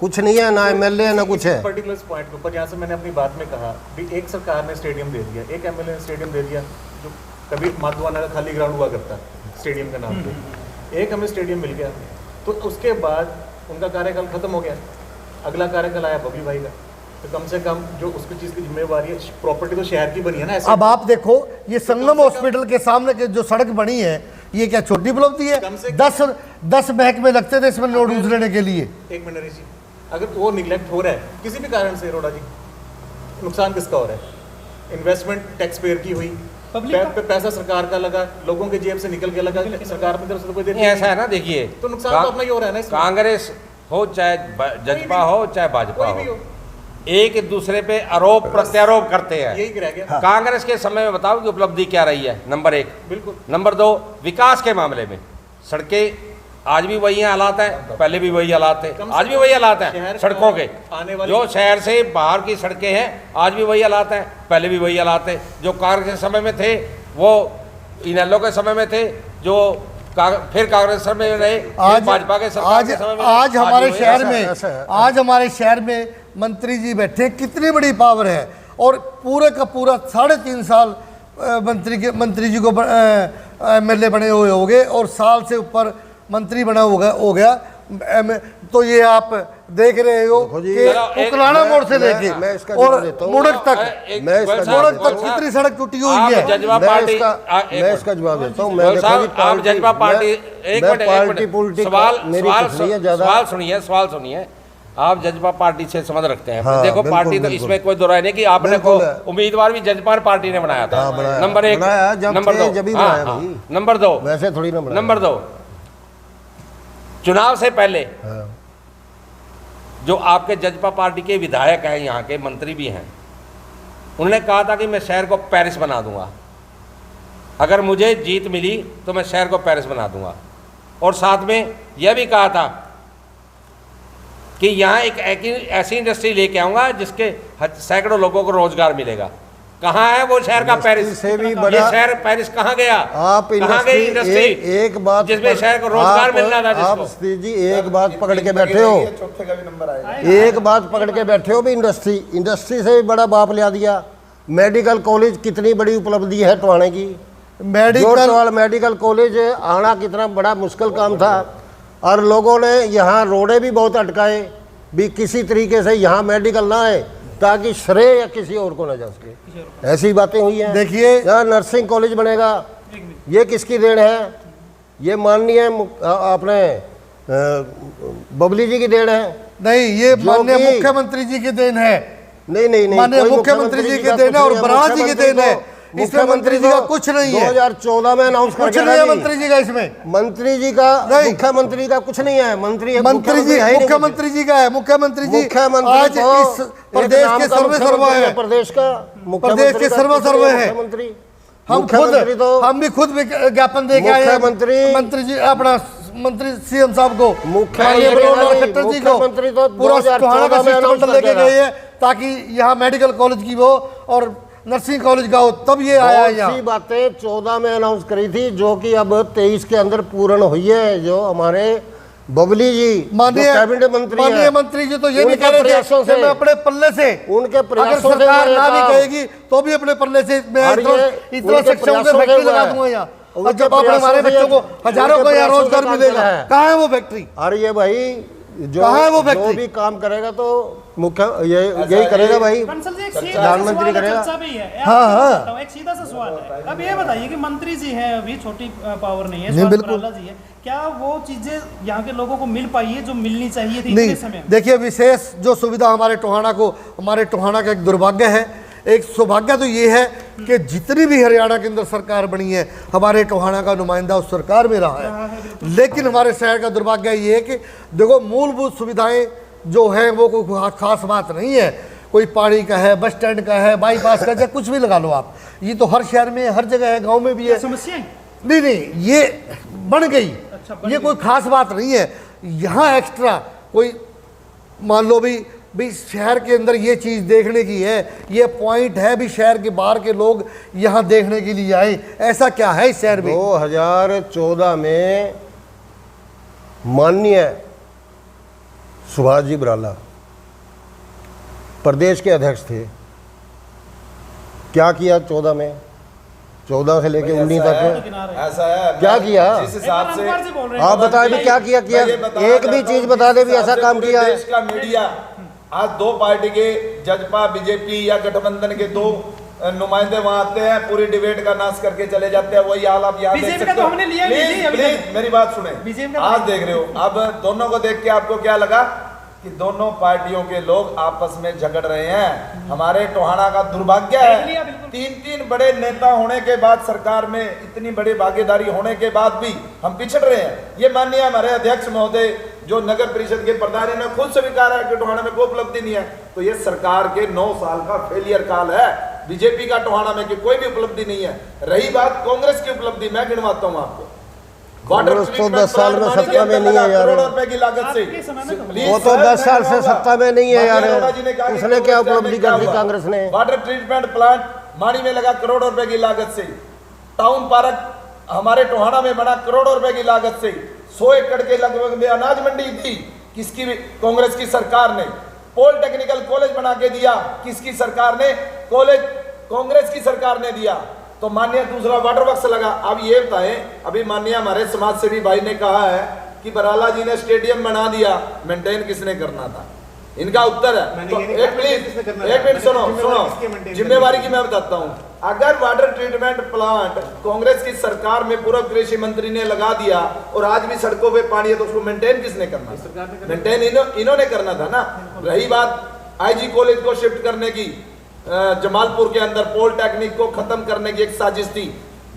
H: कुछ नहीं है, ना एमएलए है ना कुछ है।
F: पर्टिकुलर पॉइंट के ऊपर जहाँ से मैंने अपनी बात में कहा भी, एक सरकार ने स्टेडियम दे दिया, एक एमएलए ने स्टेडियम दे दिया, जो कभी माधवाना का खाली ग्राउंड हुआ करता स्टेडियम के नाम पे, एक हमें स्टेडियम मिल गया, तो उसके बाद उनका कार्यकाल खत्म हो गया, अगला कार्यकाल आया बबली भाई का, तो कम से कम जो उसकी चीज़ की जिम्मेवारी है, प्रॉपर्टी तो शहर की बनी है ना। ऐसे
B: अब आप देखो, ये संगम हॉस्पिटल के सामने के जो सड़क बनी है, ये क्या छोटी उपलब्धि है? 10 महकमे लगते थे इसमें नोट उजड़ने के लिए।
F: एक मिनट जी, अगर वो निगलेक्ट हो रहा है किसी भी कारण से रोड़ा जी, नुकसान किसका हो रहा है? इन्वेस्टमेंट टैक्स पेयर की हुई, पैसा सरकार का लगा, लोगों के जेब से निकल के लगा, सरकार की तरफ से तो कोई देती
C: ऐसा है ना, देखिए
F: तो नुकसान तो अपना ही हो रहा है ना इसमें।
C: कांग्रेस हो चाहे जजपा हो चाहे भाजपा
F: कोई भी
C: हो, एक दूसरे पे आरोप प्रत्यारोप करते हैं।
F: यही रह गया।
C: कांग्रेस के समय में बताओ कि उपलब्धि क्या रही है? नंबर 1।
F: बिल्कुल।
C: नंबर 2, विकास के मामले में सड़कें आज भी वही हालात हैं, पहले भी वही हालात थे, आज भी वही हालात हैं सड़कों के। जो शहर से बाहर की सड़कें हैं आज भी वही हालात हैं, पहले भी वही हालात थे। जो कांग्रेस के समय में थे वो इनेलो के समय में थे, जो फिर कांग्रेस समय में रहे,
B: आज
C: भाजपा के सरकार के समय में,
B: आज हमारे शहर
H: ऐसा
B: में
H: है।
B: आज हमारे शहर में मंत्री जी बैठे, कितनी बड़ी पावर है, और पूरे का पूरा 3.5 साल मंत्री जी को एमएलए बने हुए हो गए, और साल से ऊपर मंत्री बना हो गया। तो ये आप देख रहे हो कि उकलाना मोड़ से लेके
H: मैं इसका
B: और
H: जवाब देता हूँ।
B: मुड़क तक
H: मुड़क
B: तक कितनी सड़क टूटी हुई है।
C: जजपा पार्टी,
H: मैं इसका जवाब देता हूँ।
C: आप जजपा पार्टी, एक मिनट, सवाल सुनिए। आप जजपा पार्टी से संबंध रखते हैं।
H: हाँ,
C: देखो
H: बिल्कुल,
C: पार्टी तो
H: बिल्कुल।
C: इसमें कोई दो राय नहीं कि आपने को उम्मीदवार भी जजपा पार्टी ने बनाया था। नंबर 1, नंबर 2, नंबर 2,
H: वैसे थोड़ी ना
C: नंबर 2, चुनाव से पहले जो आपके जजपा पार्टी के विधायक हैं, यहाँ के मंत्री भी हैं, उन्होंने कहा था कि मैं शहर को पेरिस बना दूंगा, अगर मुझे जीत मिली तो मैं शहर को पेरिस बना दूंगा। और साथ में यह भी कहा था कि यहाँ एक ऐसी इंडस्ट्री लेके आऊंगा जिसके सैकड़ों लोगों को रोजगार मिलेगा। कहाँ है वो शहर का पेरिस?
H: से भी
C: ये
H: बड़ा
C: शहर पेरिस कहाँ गया?
H: आप
C: कहाँ गई इंडस्ट्री?
H: एक बात
C: जिसमें शहर को रोजगार मिलना था
H: आप
C: जिसको।
H: स्थिति जी एक बात पकड़ के बैठे हो,
I: चौथे का भी नंबर आएगा।
H: एक बात पकड़ के बैठे हो भी इंडस्ट्री से भी बड़ा बाप लिया दिया। मेडिकल कॉलेज कितनी बड़ी उपलब्धि है टोहाने की। मेडिकल कॉलेज आना कितना बड़ा मुश्किल काम था, और लोगों ने यहाँ रोडे भी बहुत अटकाए भी किसी तरीके से यहाँ मेडिकल ना आए ताकि श्रेय या किसी और को ना जा सके। ऐसी बातें हुई हैं।
B: देखिए,
H: यहाँ नर्सिंग कॉलेज बनेगा, ये किसकी देन है? ये माननीय अपने बबली जी की देन है?
B: नहीं, ये माननीय मुख्यमंत्री जी की देन है।
H: नहीं,
B: माननीय मुख्यमंत्री जी की देन है और बराला जी की देन है। इसमें मंत्री जी का कुछ नहीं है।
H: 2014 में अनाउंस
B: कुछ नहीं है मंत्री जी का इसमें।
H: मंत्री जी का नहीं, मुख्यमंत्री का कुछ नहीं है। मंत्री जी
B: मुख्यमंत्री जी का है। मुख्यमंत्री जी आज इस प्रदेश के सर्वे है,
H: प्रदेश
B: के सर्वे है। हम भी खुद ज्ञापन दे के आए मंत्री जी, अपना मंत्री सीएम साहब को, खट्टर जी को, पूरा टोहाना का सिस्टम लेके गए हैं ताकि यहाँ मेडिकल कॉलेज की हो और नर्सिंग कॉलेज का हो, तब ये आया है
H: बहुत सी
B: यहाँ।
H: बातें 14 में अनाउंस करी थी जो कि अब 23 के अंदर पूर्ण हुई है। जो हमारे बबली जी
B: माननीय
H: कैबिनेट मंत्री
B: माननीय
H: हैं,
B: मंत्री जी तो ये नहीं
H: उनके
B: कह रहे थे
H: प्रयासों
B: कि
H: से-
B: मैं अपने पल्ले से,
H: उनके
B: अगर
H: प्रयासों से
B: सरकार
H: ये
B: ना भी
H: काम-
B: कहेगी तो भी अपने पल्ले से मैं
H: और
B: इतना
H: ये
B: इतना
H: उनके
B: सक्षम से
H: प्रयासों से
B: फैक्ट्री
H: हुआ
B: लगा
H: है।
B: दूंगा यहाँ, और
H: उनके
B: जब आप हमारे
H: प्रयासों से
B: बच्चों को
H: ये-
B: हजारों
H: उनके
B: को यहाँ
H: प्रयासों से
B: रोजगार
H: काम
B: मिलेगा।
H: चला है।
B: कहाँ है वो फैक्ट्री?
H: और ये भाई जो
B: कहाँ है वो
H: जो
B: फैक्ट्री?
H: भी काम करेगा तो मुख्य यही करेगा भाई,
G: कंसल जी एक सीधा सा
H: प्रधानमंत्री
G: सवाल है,
H: करेगा।
G: चर्चा भी है।
B: हाँ,
G: आपको
B: हाँ।
G: बताता हूँ, एक सीधा सा सवाल है। अब ये बताइए कि मंत्री जी हैं, अभी छोटी पावर नहीं है,
B: नहीं,
G: स्वास्थ्य
B: बिल्कुल।
G: बराला जी है, क्या वो चीजें यहाँ के लोगों को मिल पाई है जो मिलनी चाहिए थी
B: नहीं,
G: इतने समय में?
B: देखिए विशेष जो सुविधा हमारे टोहाना का एक दुर्भाग्य है। एक सौभाग्य तो ये है कि जितनी भी हरियाणा के अंदर सरकार बनी है, हमारे टोहाना का नुमाइंदा उस सरकार में रहा है। लेकिन हमारे शहर का दुर्भाग्य ये है कि देखो मूलभूत सुविधाएं जो है वो कोई खास बात नहीं है। कोई पानी का है, बस स्टैंड का है, बाईपास का, चाहे कुछ भी लगा लो आप, ये तो हर शहर में हर जगह है, गाँव में भी है।
G: समस्याएं
B: नहीं, ये बन गई,
G: बन
B: ये कोई खास बात नहीं है। यहाँ एक्स्ट्रा कोई मान लो भी शहर के अंदर ये चीज़ देखने की है, ये पॉइंट है भी शहर के बाहर के लोग यहाँ देखने के लिए आए। ऐसा क्या है इस शहर में?
H: 2014 में माननीय सुभाष जी बराला प्रदेश के अध्यक्ष थे। क्या किया 14 में? 14 से लेके 19 तक
I: ऐसा है,
H: क्या किया?
I: जिस हिसाब से
H: आप बताए भी क्या किया
I: मैं ये बताना
H: एक भी
I: चाहता
H: चीज
I: हूं,
H: बता दे भी
I: जिस
H: ऐसा
I: हिसाब
H: काम
I: से
H: किया
I: पूरे
H: है।
I: देश का मीडिया आज दो पार्टी के जजपा बीजेपी या गठबंधन के दो नुमाइंदे वहां आते हैं, पूरी डिबेट का नाश करके चले जाते हैं। वही हाल आप यहाँ देख
G: बीजेपी
I: सकते
G: का तो
I: हो।
G: हमने लिया ही नहीं
I: प्लीज
G: अभी
I: प्लीज
G: तक।
I: मेरी बात सुने,
G: बीजेपी का
I: आज देख रहे हो। अब दोनों को देख के आपको क्या लगा कि दोनों पार्टियों के लोग आपस में झगड़ रहे हैं। हमारे टोहाना का दुर्भाग्य है, तीन बड़े नेता होने के बाद, सरकार में इतनी बड़ी भागीदारी होने के बाद भी हम पिछड़ रहे हैं। ये माननीय हमारे अध्यक्ष महोदय जो नगर परिषद के प्रधान ने खुद स्वीकार है कि टोहाना में कोई उपलब्धि नहीं है। तो ये सरकार के 9 साल का फेलियर काल है बीजेपी का टोहाना में, कि कोई भी उपलब्धि नहीं है। रही बात कांग्रेस की उपलब्धि, मैं गिनवाता हूँ आपको।
H: कांग्रेस तो 10 साल में सत्ता में नहीं है यार।
I: करोड़ों रुपए की लागत से
G: आपके समय में तो
I: प्लीज
H: वो तो
I: सर,
H: 10 साल
I: मैं
H: से
I: कहूंगा।
H: सत्ता में नहीं है यार।
I: माननीय अरोड़ा जी ने कहा कि
H: उसने क्या
I: कांग्रेस
H: उपलब्धि
I: क्या
H: कर दी
I: हुआ?
H: कांग्रेस ने?
I: वाटर ट्रीटमेंट प्लांट माणी में लगा करोड़ों रुपए की लागत से। टाउन पार्क हमारे टोहाना में बना करोड़ों रुपए की लागत से। 100 एकड़ के लगभग में अनाज मंडी थी, किसकी? कांग्रेस की सरकार ने। पॉलिटेक्निकल कॉलेज बना के दिया, किसकी सरकार ने? कॉलेज कांग्रेस की सरकार ने दिया। तो माननीय दूसरा वाटर वर्क्स लगा। अब ये बताएं, अभी माननीय हमारे समाज सेवी भाई ने कहा है कि बराला जी ने स्टेडियम बना दिया, मेंटेन किसने करना था? इनका उत्तर है तो एक मिनट सुनो, जिम्मेवारी की मैं बताता हूँ। अगर वाटर ट्रीटमेंट प्लांट कांग्रेस की सरकार में पूर्व कृषि मंत्री ने लगा दिया और आज भी सड़कों पे पानी है, तो उसको मेंटेन किसने करना था? मेंटेन इन्होंने करना था ना। रही बात आईजी कॉलेज को शिफ्ट करने की, जमालपुर के अंदर पॉलिटेक्निक को खत्म करने की एक साजिश थी,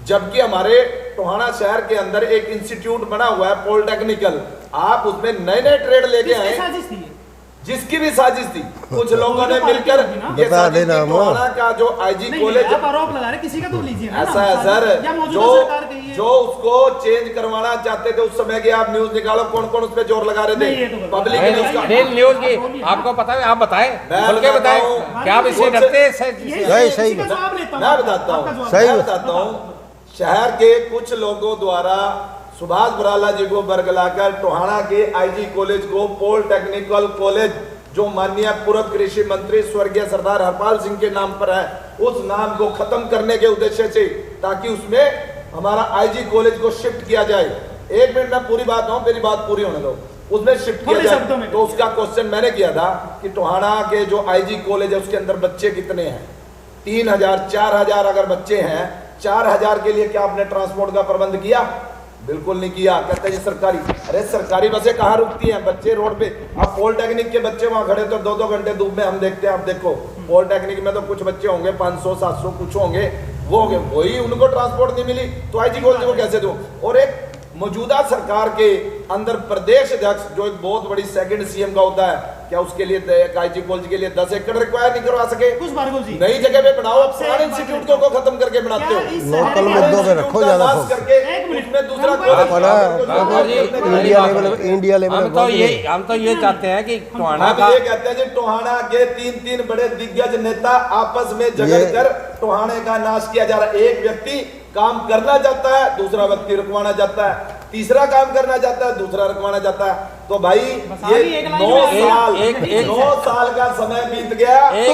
I: जबकि हमारे टोहाना शहर के अंदर एक इंस्टीट्यूट बना हुआ है पॉलिटेक्निकल। आप उसमें नए नए ट्रेड लेके आए,
G: साजिश थी?
I: जिसकी भी साजिश थी, कुछ लोगों ने मिलकर ये
H: बता
I: साजिश
H: देना
I: थी। टोहाना का जो आईजी
G: नहीं,
I: कॉलेज
G: आप आरोप लगा रहे, किसी का तो लीजिए ना।
I: ऐसा है सर,
G: या मौजूदा सरकार के ये-
I: जो उसको चेंज करवाना चाहते थे उस समय के आप न्यूज निकालो, कौन कौन उस पर जोर लगा रहे
G: नहीं, ये
I: थे?
G: तो
I: पब्लिक ने उसका
E: न्यूज की आपको पता है, आप बताएं,
I: मैं
E: खुल के
I: बताता
E: बताएं,
I: हूं।
E: क्या आप इससे
I: मुझसे-
E: डरते हैं?
H: सही
G: इसी का जवाब लेता हूं।
I: मैं बताता
G: आपका
I: हूँ,
G: जवाब।
H: सही
I: मैं बताता हूँ। शहर के कुछ लोगों द्वारा सुभाष बराला जी को बरगलाकर टोहाना के आईजी कॉलेज को पॉलिटेक्निकल कॉलेज, जो माननीय पूर्व कृषि मंत्री स्वर्गीय सरदार हरपाल सिंह के नाम पर है, उस नाम को खत्म करने के उद्देश्य से, ताकि उसमें हमारा आईजी कॉलेज को शिफ्ट किया जाए। एक मिनट में पूरी बात मेरी बात पूरी होने दो। उसमें शिफ्ट किया जाए तो उसका क्वेश्चन मैंने किया था कि टोहाना के जो आईजी कॉलेज है उसके अंदर बच्चे कितने हैं? 3000 4000 अगर बच्चे हैं, 4000 के लिए क्या आपने ट्रांसपोर्ट का प्रबंध किया? बिल्कुल नहीं किया। कहते हैं सरकारी, अरे सरकारी बसें कहाँ रुकती हैं? बच्चे रोड पे, अब पॉलिटेक्निक के बच्चे वहां खड़े तो 2-2 घंटे धूप में हम देखते हैं। आप देखो पॉलिटेक्निक में तो कुछ बच्चे होंगे 500-700, कुछ होंगे वो होंगे, वही उनको ट्रांसपोर्ट नहीं मिली तो आईजी कॉलेज को कैसे दो? और एक मौजूदा सरकार के अंदर प्रदेश अध्यक्ष, जो एक बहुत बड़ी सेकंड सीएम का होता है, क्या उसके लिए काईजी कॉलेज के लिए 10 एकड़ रिक्वायर नहीं करवा सके?
G: कुछ भार्गव जी,
I: नई जगह पे बनाओ,
G: आपसे
I: पुराने
G: एक बात
I: इंस्टीट्यूट को खत्म करके बनाते हो।
H: लोकल मुद्दों पे रखो ज्यादा
I: नाश
H: फोकस।
I: करके
G: एक मिनट,
I: उसमें दूसरा
H: इंडिया लेवल
E: हम तो ये चाहते हैं कि टोहाना
I: हम
E: का
I: ये कहते हैं जी टोहाना के तीन बड़े दिग्गज नेता आपस में झगड़ कर टोहाने का नाश किया जा रहा है। एक व्यक्ति काम करना चाहता है, दूसरा व्यक्ति रुकवाना चाहता है, तीसरा काम करना चाहता है, दूसरा रुकवाना चाहता है। तो भाई ये 9 साल का समय बीत गया।
H: तो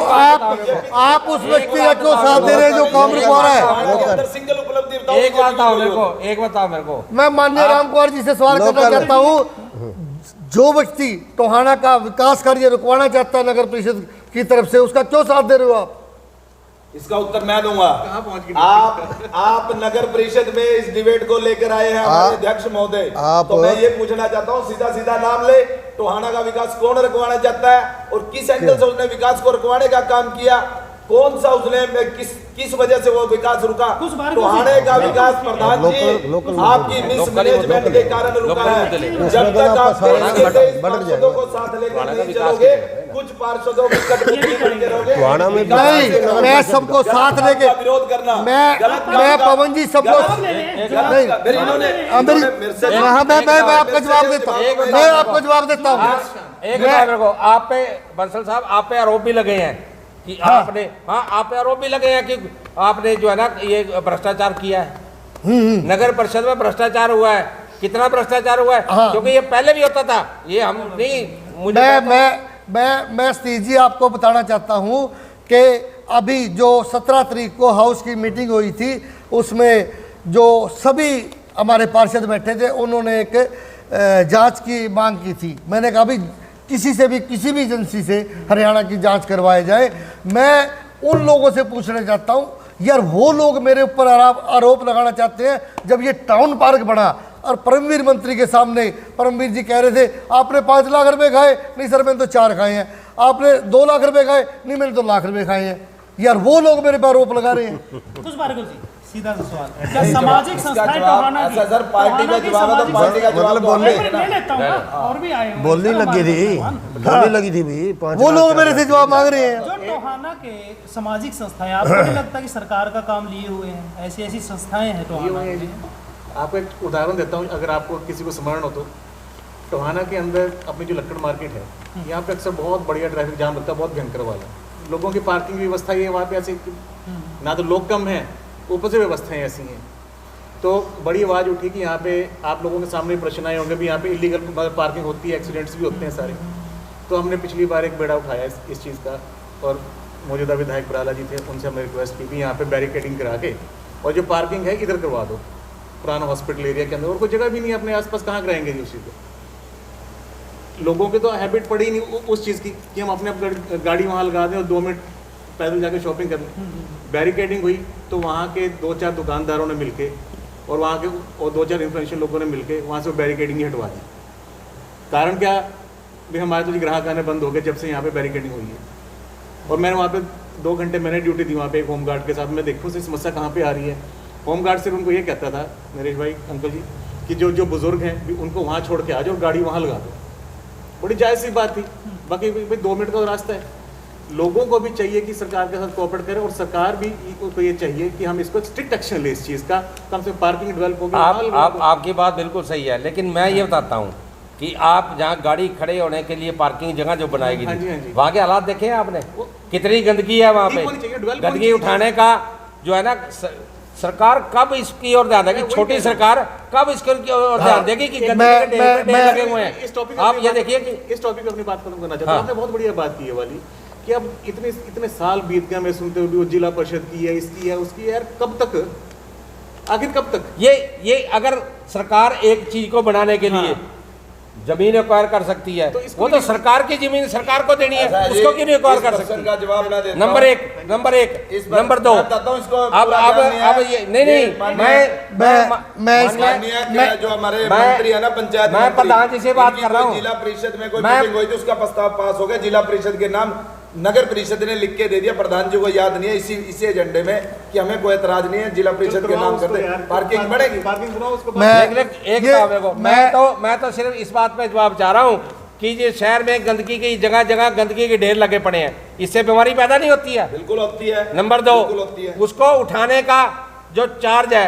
H: आप उस व्यक्ति का क्यों साथ दे रहे हैं जो काम रुकवा रहा है?
I: सिंगल उपलब्धि बताओ।
E: एक बताओ मेरे को
H: मैं माननीय राम कुमार जी से सवाल करना चाहता हूँ, जो व्यक्ति टोहाना का विकास कार्य रुकवाना चाहता है नगर परिषद की तरफ से, उसका क्यों साथ दे रहे हो आप?
I: इसका उत्तर मैं दूंगा। आप नगर परिषद में इस डिबेट को लेकर आए हैं हमारे अध्यक्ष महोदय, तो मैं ये पूछना चाहता हूँ, सीधा सीधा नाम ले, टोहाना का विकास कौन रुकवाना चाहता है और किस एंगल से उसने विकास को रुकवाने का काम किया? कौन सा उसने किस वजह से वो विकास रुका? टोहाने का विकास प्रधान जी आपकी मिस मैनेजमेंट के कारण रुका है। जब तक आप पार्षदों को साथ लेकर नहीं चलोगे, कुछ पार्षदों को कटपुतली करके रहोगे।
H: नहीं, मैं सबको साथ लेके
I: विरोध करना,
H: मैं पवन जी सबको मैं आपका जवाब देता हूँ, मैं आपको जवाब देता हूँ।
E: एक बात मेरे को, आप पे बंसल साहब, आप पे आरोप भी लगे हैं कि आपने, आप पे आरोप भी लगे हैं कि आपने जो है ना ये भ्रष्टाचार किया है। नगर परिषद में भ्रष्टाचार हुआ है। कितना भ्रष्टाचार हुआ है? क्योंकि ये पहले भी होता था, ये हम नहीं, मुझे
H: मैं सतीश जी आपको बताना चाहता हूँ कि अभी जो 17 तारीख को हाउस की मीटिंग हुई थी, उसमें जो सभी हमारे पार्षद बैठे थे, उन्होंने एक जांच की मांग की थी। मैंने कहा भी किसी से भी, किसी भी एजेंसी से हरियाणा की जांच करवाई जाए। मैं उन लोगों से पूछना चाहता हूँ, यार वो लोग मेरे ऊपर आरोप लगाना चाहते हैं, जब ये टाउन पार्क बना और परमवीर मंत्री के सामने परमवीर जी कह रहे थे आपने 5 लाख रुपए खाए, नहीं सर मैंने तो 4 खाए हैं। आपने 2 लाख रुपए खाए, नहीं मैंने तो लाख रुपए खाए हैं। यार वो लोग मेरे पर आरोप लगा रहे हैं।
G: कुछ भार्गव जी, सीधा सा सवाल है, क्या सामाजिक संस्थाएं टोहाना की,
I: सर पार्टी का जवाब है तो पार्टी का जवाब
H: बोलने
G: ले लेता हूं ना, और भी आए हैं।
H: बोलने लगी थी भी, वो लोग मेरे से जवाब मांग रहे हैं।
G: जो टोहाना के सामाजिक संस्थाएं, आपको नहीं लगता कि सरकार का काम लिए हुए हैं? ऐसी संस्थाएं हैं टोहाना में।
F: आपको एक उदाहरण देता हूँ, अगर आपको किसी को स्मरण हो तो। टोहाना के अंदर अपनी जो लक्कड़ मार्केट है, यहाँ पे अक्सर बहुत बढ़िया ट्रैफिक जाम लगता है, बहुत भयंकर वाला। लोगों की पार्किंग की व्यवस्था ये वहाँ पे ऐसी, ना तो लोग कम हैं, ऊपर से व्यवस्थाएं ऐसी हैं। तो बड़ी आवाज़ उठी कि यहाँ पे आप लोगों के सामने प्रश्न आए होंगे भी यहाँ पे इलीगल पार्किंग होती है, एक्सीडेंट्स भी होते हैं सारे। तो हमने पिछली बार एक बेड़ा उठाया इस चीज़ का, और मौजूदा विधायक बराला जी थे, उनसे हमने रिक्वेस्ट की भी यहाँ पे बैरिकेडिंग करा के, और जो पार्किंग है इधर करवा दो, पुराना हॉस्पिटल एरिया के अंदर। और कोई जगह भी नहीं है अपने आसपास, कहाँ कराएंगे जी उस चीज़ को? लोगों की तो हैबिट पड़ी ही नहीं उस चीज़ की कि हम अपने गाड़ी वहाँ लगा दें और 2 मिनट पैदल जाके शॉपिंग कर लें। बैरिकेडिंग हुई तो वहाँ के 2-4 दुकानदारों ने मिलके और वहाँ के और 2-4 इन्फ्लुएंशियल लोगों ने मिलके वहाँ से बैरिकेडिंग ही हटवा दी। कारण क्या? भी हमारे तो ग्राहक आने बंद हो गए जब से यहाँ पे बैरिकेडिंग हुई है। और मैंने वहाँ पे 2 घंटे मैंने ड्यूटी दी वहाँ पे एक होमगार्ड के साथ। मैं देखूँ से समस्या कहाँ पे आ रही है। होमगार्ड सिर्फ उनको ये कहता था, नरेश भाई अंकल जी, कि जो बुजुर्ग हैं भी उनको वहाँ छोड़ के आ जाओ, गाड़ी वहाँ लगा दो। बड़ी जायज़ सी बात थी। बाकी भाई 2 मिनट का रास्ता है। लोगों को भी चाहिए कि सरकार के साथ कोऑपरेट करें, और सरकार भी को ये चाहिए कि हम इसको स्ट्रिक्ट एक्शन ले इस चीज़ का, कम से कम पार्किंग डेवलप होगी।
E: आपकी बात बिल्कुल सही है, लेकिन मैं ये बताता हूँ कि आप जहाँ गाड़ी खड़े होने के लिए पार्किंग जगह जो बनाएगी, वहाँ के हालात देखे हैं आपने? कितनी गंदगी है वहाँ पे। गंदगी उठाने का जो है ना, सरकार कब इसकी ओर ध्यान देगी? छोटी सरकार कब इसकी ओर ध्यान देगी कि गंदगी के लगे हुए हैं? आप ये देखिए कि
F: इस टॉपिक पे अपनी बात खत्म करना चाहता हूँ। आपने बहुत बढ़िया बात की है वाली कि अब इतने साल बीत गए, मैं सुनते हुए जिला परिषद की है, इसकी है, उसकी है। यार कब तक, आखिर कब तक?
E: ये अगर सरकार एक चीज को बनाने के लिए जमीन एक्वायर कर सकती है, तो वो तो सरकार की जमीन सरकार को देनी है, उसको क्यों नहीं एक्वायर कर सकती?
I: का जवाब ना देता
E: नंबर 1, नंबर 2। अब ये नहीं, मैं
I: जो हमारे मंत्री है ना, पंचायत,
E: मैं प्रधान जी से बात कर रहा हूँ।
I: जिला परिषद में कोई मीटिंग हुई थी, उसका प्रस्ताव पास हो गया, जिला परिषद के नाम नगर परिषद ने लिख के दे दिया, प्रधान जी को याद नहीं है इसी एजेंडे में कि हमें कोई एतराज नहीं है, जिला परिषद के नाम करते पार्किंग बढ़ेगी।
E: मैं तो सिर्फ इस बात पे जवाब चाह रहा हूँ कि ये शहर में गंदगी की जगह जगह गंदगी के ढेर लगे पड़े हैं, इससे बीमारी पैदा नहीं होती है?
I: बिल्कुल होती है।
E: नंबर 2,
I: बिल्कुल होती है।
E: उसको उठाने का जो चार्ज है,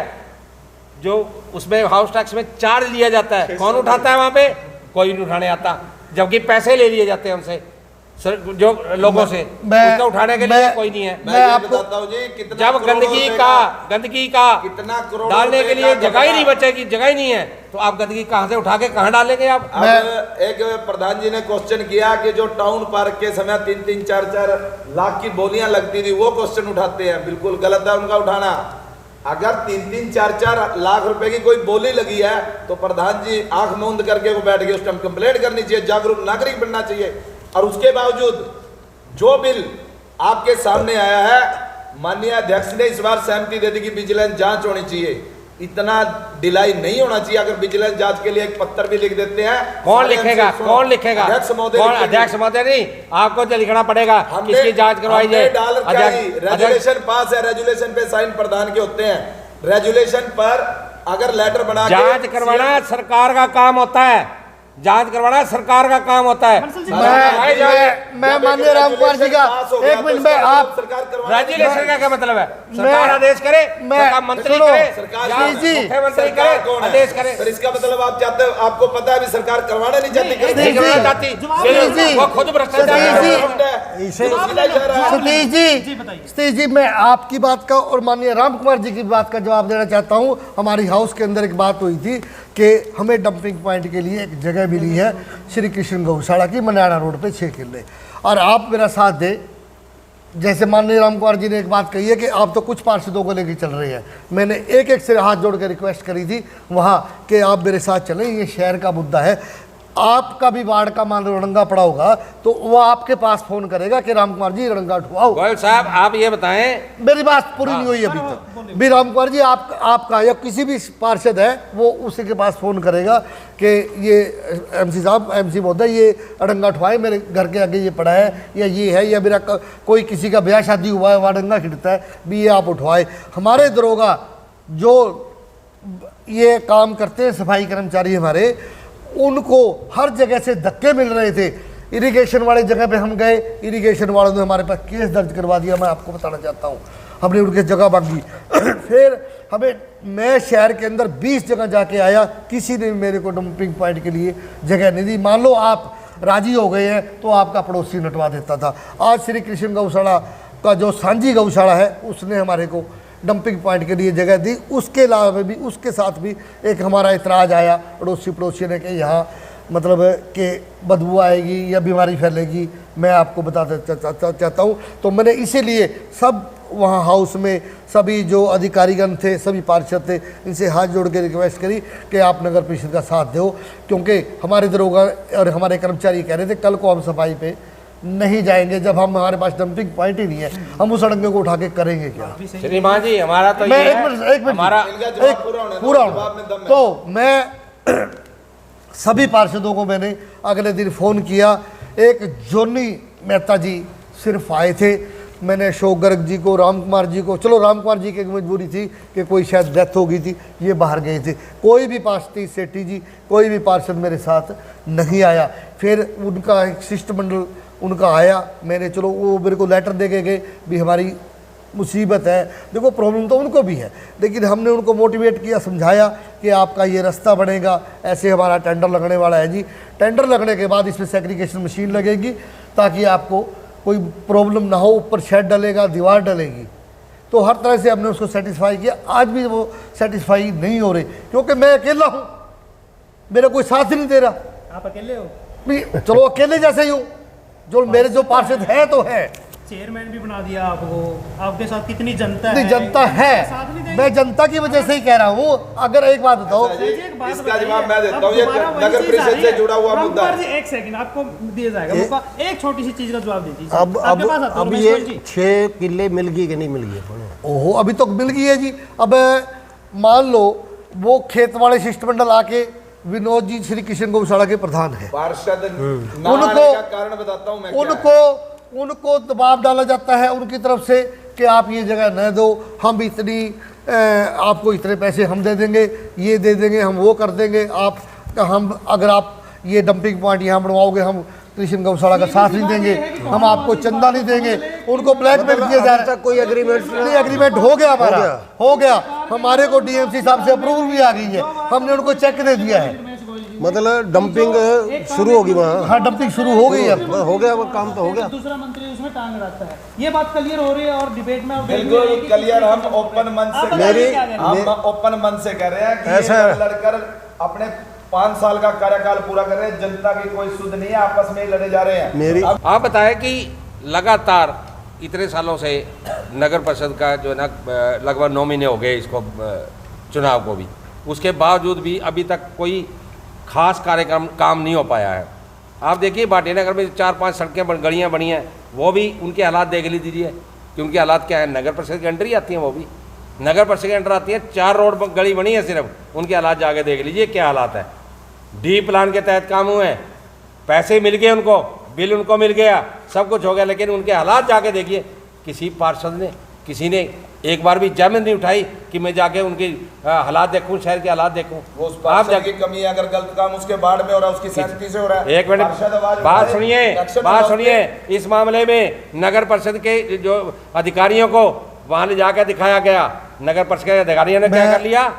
E: जो उसमें हाउस टैक्स में चार्ज लिया जाता है, कौन उठाता है? वहां पे कोई नहीं उठाने आता, जबकि पैसे ले लिए जाते हैं उनसे जो लोगों से, उसको उठाने के लिए कोई नहीं है।
I: मैं आपको बताता हूँ जी, कितना
E: जब गंदगी का
I: कितना करोड़
E: डालने के लिए जगह ही नहीं बचेगी, जगह ही नहीं है, तो आप गंदगी कहाँ से उठा के कहाँ डालेंगे आप?
I: अब एक प्रधान जी ने क्वेश्चन किया कि जो टाउन पार्क के समय 3-3, 4-4 लाख की बोलियां लगती थी, वो क्वेश्चन उठाते हैं। बिल्कुल गलत है उनका उठाना। अगर 3-3, 4-4 लाख रुपए की कोई बोली लगी है तो प्रधान जी आंख मूंद करके वो बैठ गए, उस टाइम कंप्लेंट करनी चाहिए, जागरूक नागरिक बनना चाहिए। और उसके बावजूद जो बिल आपके सामने आया है, माननीय अध्यक्ष ने इस बार सहमति दे दी कि विजिलेंस जांच होनी चाहिए। इतना डिलाई नहीं होना चाहिए। अगर विजिलेंस जांच के लिए एक पत्र भी लिख देते हैं,
E: कौन लिखेगा? कौन लिखेगा?
I: अध्यक्ष महोदय।
E: अध्यक्ष महोदय नहीं, आपको जो लिखना पड़ेगा, किसकी जांच करवाई जाए?
I: रेजुलेशन पास है, रेजुलेशन पे साइन प्रधान के होते हैं। रेजुलेशन पर अगर लेटर बना
E: जांच करवाना सरकार का काम होता है, जांच करवाना सरकार का काम होता है।
B: मैं माननीय राम कुमार जी का एक मिनट में आप
E: रेजुलेशन का क्या मतलब है? सरकार आदेश करे, सरकार मंत्री करे, मुख्यमंत्री करे, आदेश करे।
I: सर इसका मतलब आप चाहते हो, आपको पता है भी सरकार करवाना नहीं चाहती, वो खुद
B: सतीश जी, मैं आपकी बात का और माननीय राम कुमार जी की बात का जवाब देना चाहता हूं। हमारी हाउस के अंदर एक बात हुई थी कि हमें डंपिंग पॉइंट के लिए एक जगह मिली है श्री कृष्ण गौशाला की, मनियाना रोड पे 6 किले। और आप मेरा साथ दे, जैसे माननीय राम कुमार जी ने एक बात कही है कि आप तो कुछ पार्षदों को लेकर चल रहे हैं, मैंने एक से हाथ जोड़ कर रिक्वेस्ट करी थी वहाँ कि आप मेरे साथ चलें, ये शहर का मुद्दा है। आपका भी वार्ड का मान लो रड़ंगा पड़ा होगा तो वो आपके पास फोन करेगा कि राम कुमार जी रड़ंगा उठवाओ।
E: गोयल साहब आप ये बताएं,
B: मेरी बात पूरी नहीं हुई अभी तक भी। राम कुमार जी आपका या किसी भी पार्षद है वो उसी के पास फोन करेगा कि ये एमसी साहब, एमसी महोदय, ये अड़ंगा उठवाए, मेरे घर के आगे ये पड़ा है, या ये है, या मेरा कोई किसी का ब्याह शादी हुआ है वहाँ अड़ंगा खिड़ता है भी, ये आप उठवाए। हमारे दरोगा जो ये काम करते हैं, सफाई कर्मचारी हमारे, उनको हर जगह से धक्के मिल रहे थे। इरिगेशन वाले जगह पे हम गए, इरिगेशन वालों ने हमारे पास केस दर्ज करवा दिया। मैं आपको बताना चाहता हूँ, हमने उनके जगह मांगी फिर मैं शहर के अंदर 20 जगह जाके आया, किसी ने मेरे को डंपिंग पॉइंट के लिए जगह नहीं दी। मान लो आप राजी हो गए हैं तो आपका पड़ोसी नटवा देता था। आज श्री कृष्ण गौशाला का जो सांझी गौशाला है उसने हमारे को डंपिंग पॉइंट के लिए जगह दी। उसके अलावा भी, उसके साथ भी एक हमारा इतराज़ आया अड़ोसी पड़ोसी ने कि यहाँ मतलब कि बदबू आएगी या बीमारी फैलेगी। मैं आपको बताना चाहता हूँ, तो मैंने इसीलिए सब वहाँ हाउस में सभी जो अधिकारीगण थे, सभी पार्षद थे, इनसे हाथ जोड़ के रिक्वेस्ट करी कि आप नगर परिषद का साथ दो, क्योंकि हमारे दरोगा और हमारे कर्मचारी कह रहे थे कल को हम सफाई पे नहीं जाएंगे जब हमारे पास डंपिंग पॉइंट ही नहीं है, हम उस अड़ंगे को उठा के करेंगे क्या?
E: श्रीमान जी हमारा तो
B: मैं
E: ये
B: एक मिनट
E: हमारा
B: पूरा तो मैं सभी पार्षदों को मैंने अगले दिन फ़ोन किया। एक जोनी मेहता जी सिर्फ आए थे, मैंने अशोक गर्ग जी को, राम कुमार जी को, चलो राम कुमार जी की एक मजबूरी थी कि कोई शायद डेथ हो गई थी, ये बाहर गए थे, कोई भी पार्षद, सेठी जी, कोई भी पार्षद मेरे साथ नहीं आया। फिर उनका एक शिष्टमंडल उनका आया, मैंने चलो वो मेरे को लेटर दे के गए भी हमारी मुसीबत है, देखो प्रॉब्लम तो उनको भी है, लेकिन हमने उनको मोटिवेट किया, समझाया कि आपका ये रास्ता बनेगा, ऐसे हमारा टेंडर लगने वाला है जी, टेंडर लगने के बाद इसमें सेग्रीगेशन मशीन लगेगी ताकि आपको कोई प्रॉब्लम ना हो, ऊपर शेड डलेगा, दीवार डलेगी। तो हर तरह से हमने उसको सेटिस्फाई किया। आज भी वो सेटिस्फाई नहीं हो रही क्योंकि मैं अकेला हूँ, मेरा कोई साथ ही नहीं दे रहा।
G: आप अकेले हो?
B: चलो अकेले जैसे ही हूँ, जो मेरे जो पार्षद है तो है।
G: चेयरमैन भी बना दिया आपको, आपके साथ कितनी जनता
B: है? जनता है, मैं जनता की वजह से ही कह रहा हूँ। अगर एक बात बताओ,
I: इसका जवाब मैं देता हूँ, ये नगर परिषद से जुड़ा हुआ मुद्दा है।
G: एक सेकंड आपको दिया जाएगा मौका, एक छोटी सी चीज का जवाब दे दीजिए।
H: अब ये 6 किले मिल गई कि नहीं मिल गई?
B: ओहो अभी तक मिल गई है जी। अब मान लो वो खेत वाले शिष्टमंडल आके, विनोद जी श्री कृष्ण गौशाला के प्रधान है,
I: पार्षद
B: उनको
I: कारण बताता हूँ मैं,
B: उनको दबाव डाला जाता है उनकी तरफ से कि आप ये जगह न दो, हम इतनी आपको इतने पैसे हम दे देंगे, ये दे देंगे, हम वो कर देंगे, हम अगर आप ये डंपिंग पॉइंट यहाँ बनवाओगे, हम कृष्ण गौशाला का साथ नहीं देंगे, हम आपको चंदा नहीं देंगे, उनको ब्लैकमेल किया जा रहा है।
H: कोई एग्रीमेंट
B: नहीं, एग्रीमेंट हो गया हमारा, हो गया हमारे को डीएमसी साहब से अप्रूवल भी आ गई है, हमने उनको चेक दे दिया है।
H: मतलब डंपिंग शुरू होगी वहाँ?
B: हाँ, डंपिंग शुरू हो गई है,
H: हो गया वो काम तो हो गया।
G: दूसरा मंत्री उसमें टांग अड़ाता है, ये बात क्लियर हो रही है और डिबेट में
I: बिल्कुल क्लियर। हम ओपन मन से हम ओपन मन से कह रहे हैं कि
H: ऐसा
I: ये लड़कर अपने 5 साल का कार्यकाल पूरा कर रहे हैं, जनता की कोई सुध नहीं है, आपस में ही लड़े जा रहे हैं।
H: मेरी
C: आप बताएं कि लगातार इतने सालों से नगर परिषद का जो है ना लगभग 9 महीने हो गए इसको चुनाव को भी, उसके बावजूद भी अभी तक कोई खास कार्यक्रम काम नहीं हो पाया है। आप देखिए भाटी नगर में 4-5 सड़कें गलियाँ बनी हैं, वो भी उनके हालात देख लीजिए कि उनके हालात क्या है। नगर परिषद के अंडर ही आती हैं, वो भी नगर परिषद के अंडर आती हैं। 4 रोड गली बनी है सिर्फ, उनके हालात जाके देख लीजिए क्या हालात है। डी प्लान के तहत काम हुए हैं, पैसे मिल गए उनको, बिल उनको मिल गया, सब कुछ हो गया, लेकिन उनके हालात जाके देखिए। किसी पार्षद ने, किसी ने एक बार भी जहमत नहीं उठाई कि मैं जाके उनके हालात देखूं, शहर के हालात देखूं।
I: वो उस पार्षद की कमी है, अगर गलत काम उसके बाढ़ में हो रहा है, उसकी सहमति से हो रहा है।
C: एक मिनट बात सुनिए, इस मामले में नगर परिषद के जो अधिकारियों को वहां ले जाकर दिखाया गया, नगर परिषद के अधिकारियों ने क्या कर लिया?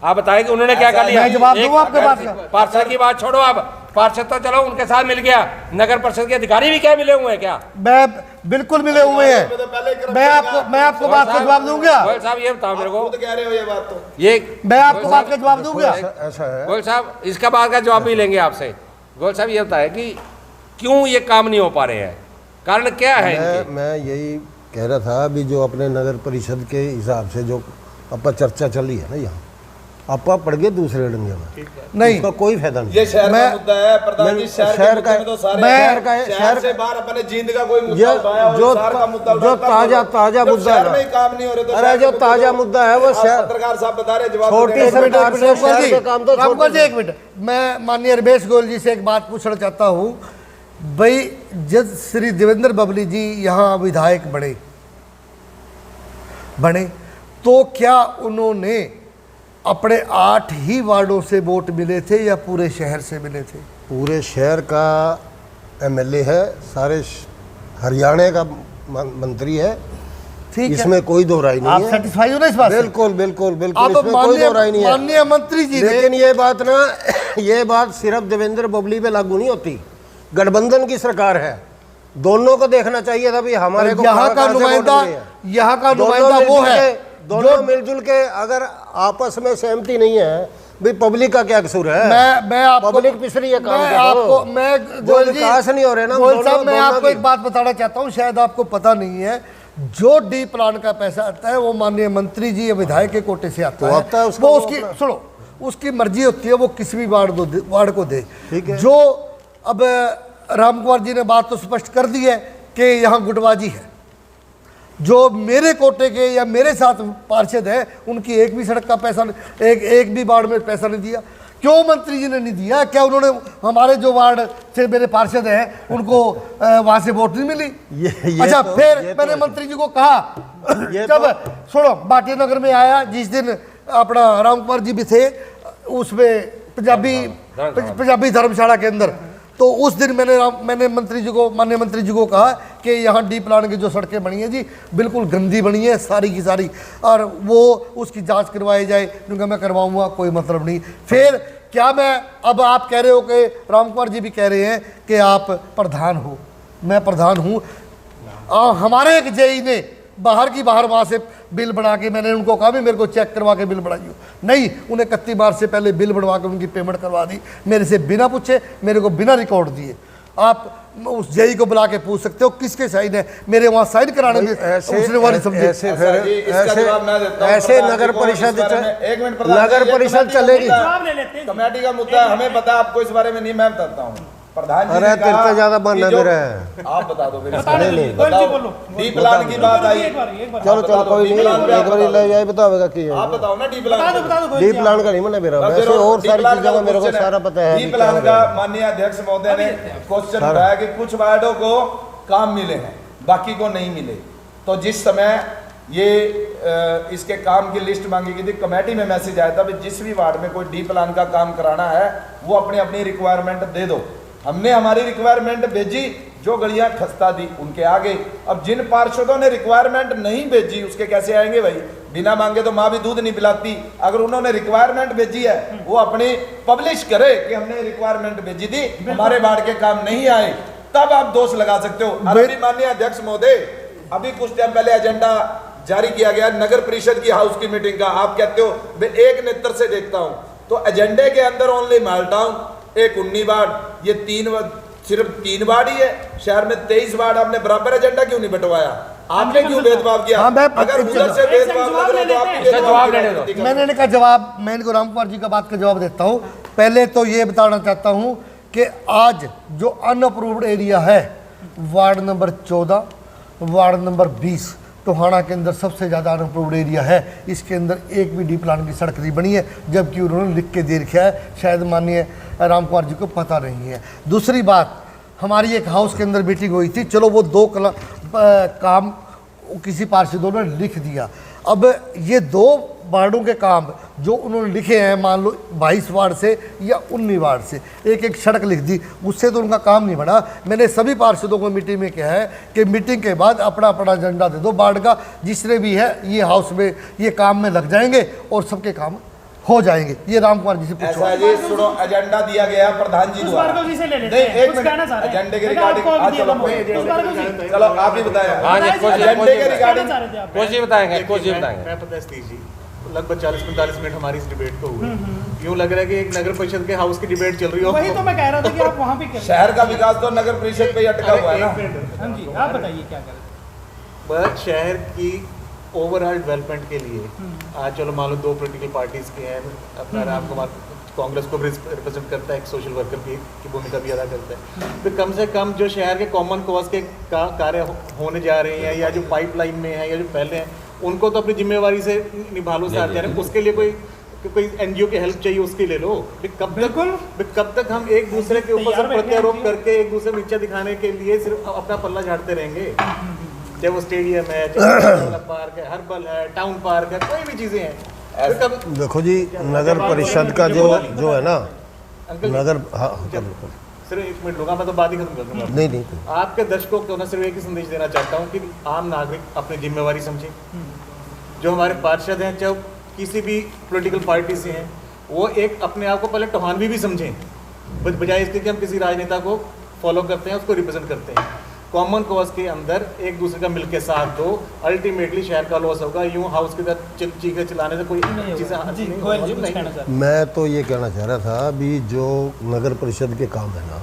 C: आप बताएं कि उन्होंने क्या कर लिया?
B: मैं जवाब दूंगा आपके बात का।
C: पार्षद की बात छोड़ो, आप पार्षद तो चलो उनके साथ मिल गया, नगर परिषद के अधिकारी भी क्या मिले हुए हैं क्या?
B: मैं बिल्कुल मिले हुए हैं, मैं आपको बात का जवाब दूंगा।
C: गोयल साहब ये बताओ मेरे को,
I: खुद कह रहे हो ये बात, तो
C: ये
B: मैं आपको बात का जवाब दूंगा।
H: ऐसा है
C: गोयल साहब इसका बात का जवाब भी लेंगे आपसे। गोयल साहब ये बताए कि क्यों ये काम नहीं हो पा रहे हैं, कारण क्या है इनके?
H: मैं यही कह रहा था अभी जो अपने नगर परिषद के हिसाब से जो अपा चर्चा चली है ना, यहाँ आपा पड़ गए दूसरे डंगे में,
B: नहीं
H: उसका कोई फायदा नहीं।
I: ये शहर का मुद्दा है प्रधान जी, शहर का तो सारे शहर से बाहर अपने जींद का कोई मुद्दा उठाया और शहर का मुद्दा
H: जो ताजा मुद्दा है,
I: शहर में काम नहीं हो रहे तो
H: अरे जो ताजा मुद्दा है वो शहर,
I: पत्रकार साहब बता रहे जवाब
H: छोटी सरकार से शहर के काम तो
B: रामकुमार जी, एक मिनट, मैं माननीय रमेश गोयल जी से एक बात पूछना चाहता हूँ। भाई जब श्री देवेंद्र बबली जी यहाँ विधायक बने तो क्या उन्होंने अपने 8 ही वार्डों से वोट मिले थे या पूरे शहर से मिले थे?
H: पूरे शहर का एमएलए है, सारे हरियाणा का मंत्री है,
B: ठीक है,
H: इसमें कोई दो राय नहीं
B: आप
H: है।
B: सेटिस्फाई हो ना इस बात से?
H: बिल्कुल बिल्कुल बिल्कुल,
B: आप
H: इसमें कोई दो राय नहीं है।
B: माननीय मंत्री जी ने,
H: लेकिन ये बात ना ये बात सिर्फ देवेंद्र बबली पे लागू नहीं होती, गठबंधन की सरकार है, दोनों को देखना चाहिए था। भाई हमारे को
B: यहाँ का नुमाइंदा वो है,
H: दोनों मिलजुल के अगर आपस में सहमति नहीं है, भाई पब्लिक का क्या कसूर है?
B: मैं आपको
H: पब्लिक पिछड़ी है काम
B: मैं
H: के
B: आपको मैं गोयल जी,
H: विकास नहीं हो रहे ना
B: गोयल साहब, मैं
H: दोनों
B: आपको
H: की।
B: एक बात बताना चाहता हूँ, शायद आपको पता नहीं है, जो डी प्लान का पैसा आता है वो माननीय मंत्री जी या विधायक के कोटे से आता है, वो उसकी सुनो, उसकी मर्जी होती है, वो किसी भी वार्ड को दे।
H: ठीक है।
B: जो अब रामकुमार जी ने बात तो स्पष्ट कर दी है कि यहाँ गुटबाजी है, जो मेरे कोटे के या मेरे साथ पार्षद है उनकी एक भी सड़क का पैसा, एक भी वार्ड में पैसा नहीं दिया। क्यों मंत्री जी ने नहीं दिया? क्या उन्होंने हमारे जो वार्ड से मेरे पार्षद हैं उनको वहां से वोट नहीं मिली? अच्छा, फिर मैंने मंत्री जी को कहा जब सुनो बाटी नगर में आया, जिस दिन अपना रामकुमार जी भी थे उसमें पंजाबी धर्मशाला के अंदर, तो उस दिन मैंने मंत्री जी को, माननीय मंत्री जी को कहा कि यहाँ डी प्लान की जो सड़कें बनी हैं जी बिल्कुल गंदी बनी है सारी की सारी, और वो उसकी जांच करवाई जाए। क्योंकि मैं करवाऊंगा, कोई मतलब नहीं। फिर क्या मैं, अब आप कह रहे हो कि रामकुमार जी भी कह रहे हैं कि आप प्रधान हो, मैं प्रधान हूँ, हमारे एक जेई ने बाहर वहाँ से बिल बना के, मैंने उनको कहा भी मेरे को चेक करवा के बिल बनाइए, नहीं, उन्हें 31 मार्च से पहले बिल बनवा के उनकी पेमेंट करवा दी, मेरे से बिना पूछे, मेरे को बिना रिकॉर्ड दिए। आप उस जेई को बुला के पूछ सकते हो किसके साइन है, मेरे वहाँ साइन कराने में उसने वाली समझे।
H: ऐसे नगर परिषद चलेगी।
I: कमेटी का मुद्दा हमें पता, आपको इस बारे में नहीं, मैं बताता हूँ। प्रधान जी
H: अरे तेरे से ज्यादा बनना मेरा है,
I: आप बता दो फिर।
G: बोलो,
I: डी प्लान की बात आई,
H: चलो कोई नहीं, एक बार ले जाए बतावेगा कि
I: आप बताओ ना डी प्लान।
H: डी प्लान का नहीं मैंने मेरा, वैसे और सारी चीजों का मेरे को सारा पता है।
I: डी प्लान का माननीय अध्यक्ष महोदय ने क्वेश्चन उठाया कि कुछ वार्डों को काम मिले हैं, बाकी को नहीं मिले। तो जिस समय ये इसके काम की लिस्ट मांगी गई थी। कमेटी में मैसेज आया था, जिस भी वार्ड में कोई डी प्लान का काम कराना है वो अपनी अपनी रिक्वायरमेंट दे दो। हमने हमारी रिक्वायरमेंट भेजी, जो गलियां खस्ता दी उनके आगे। अब जिन पार्षदों ने रिक्वायरमेंट नहीं भेजी उसके कैसे आएंगे भाई? बिना मांगे तो माँ भी दूध नहीं पिलाती। अगर उन्होंने रिक्वायरमेंट भेजी है वो अपनी पब्लिश करे कि हमने रिक्वायरमेंट भेजी थी, हमारे वार्ड के काम नहीं आए, तब आप दोष लगा सकते हो। अभी माननीय अध्यक्ष महोदय, अभी कुछ टाइम पहले एजेंडा जारी किया गया नगर परिषद की हाउस की मीटिंग का। आप कहते हो मैं एक नेत्र से देखता हूं, तो एजेंडे के अंदर ओनली मालटाउन, एक 19 वार्ड, ये सिर्फ 3 वार्ड ही है। शहर में 23 वार्ड, आपने बराबर एजेंडा क्यों नहीं बंटवाया? आपने क्यों भेदभाव किया? अगर उधर से भेदभाव लग रहा है तो आप जवाब देने दो।
B: मैंने इनका जवाब, मैं इनको राम कुमार जी का बात का जवाब देता हूं। पहले तो ये बताना चाहता हूं कि आज जो अनअप्रूव्ड एरिया है ward number 14, ward number 20 Tohana के अंदर सबसे ज़्यादा अनअप्रूव्ड एरिया है। इसके अंदर एक भी डी प्लान की सड़क नहीं बनी है, जबकि उन्होंने लिख के दे रखा है। शायद माननीय राम कुमार जी को पता नहीं है। दूसरी बात, हमारी एक हाउस के अंदर मीटिंग हुई थी, चलो वो 2 काम किसी पार्षदों ने लिख दिया। अब ये 2 वार्डों के काम जो उन्होंने लिखे हैं, मान लो 22 वार्ड से या 19 वार्ड से एक सड़क लिख दी, उससे तो उनका काम नहीं बढ़ा। मैंने सभी पार्षदों को मीटिंग में कहा है कि मीटिंग के बाद अपना अपना एजेंडा दे दो वार्ड का, जिसने भी है ये हाउस में ये काम में लग जाएंगे और सबके काम हो जाएंगे। ये राम कुमार जी से पूछो।
I: ऐसा जी, सुनो, एजेंडा दिया गया प्रधान जी द्वारा। एक मिनट, एजेंडे के रिगार्डिंग चलो आप ही बताएं। एजेंडे के रिगार्डिंग
C: कुछ ही बताएंगे, कुछ ही बताएंगे।
F: मैं पता है जी, लगभग 40-45 मिनट हमारी इस डिबेट को हुए। यूं लग रहा है कि एक नगर परिषद के हाउस की डिबेट चल रही हो।
G: वही तो मैं कह रहा था कि आप वहाँ पे क्या
I: शहर का विकास तो नगर परिषद पे ही अटका हुआ है ना।
G: हाँ जी, आप बताइए क्या करें।
F: बट शहर की ओवरऑल डेवलपमेंट के लिए आज चलो मान लो 2 पॉलिटिकल पार्टीज के हैं, अपना राम कुमार कांग्रेस को भी रिप्रेजेंट करता है, एक सोशल वर्कर की भूमिका भी अदा करता है। तो कम से कम जो शहर के कॉमन कॉज के कार्य होने जा रहे हैं या जो पाइपलाइन में है या जो पहले हैं, उनको तो अपनी जिम्मेवारी से निभा लो साथ जा रहे हैं। उसके लिए कोई एनजीओ की हेल्प चाहिए, उसकी ले लो। कब तक हम एक दूसरे के ऊपर प्रत्यारोप करके एक दूसरे नीचे दिखाने के लिए सिर्फ अपना पल्ला झाड़ते रहेंगे? चाहे वो स्टेडियम है, चाहे पार्क है, हर्बल है, टाउन पार्क है, कोई भी चीजें हैं।
H: देखो जी, नगर परिषद का जो है ना, नगर, हाँ
F: सिर्फ 1 मिनट लूंगा, मैं तो बात ही खत्म कर दूंगा।
H: नहीं,
F: आपके दर्शकों को ना सिर्फ एक ही संदेश देना चाहता हूँ कि आम नागरिक अपनी जिम्मेवारी समझे। जो हमारे पार्षद हैं, चाहे किसी भी पॉलिटिकल पार्टी से हैं, वो एक अपने आप को पहले टोहानवी भी समझें, बजाय इसके कि हम किसी राजनेता को फॉलो करते हैं, उसको रिप्रेजेंट करते हैं। कॉमन कॉज के अंदर एक दूसरे का मिलकर साथ दो, अल्टीमेटली शहर का लॉस होगा। यूं हाउस की तरह चीखें चिल्लाने से कोई चीज़ें नहीं।
H: मैं तो ये कहना चाह रहा था, अभी जो नगर परिषद के काम है ना,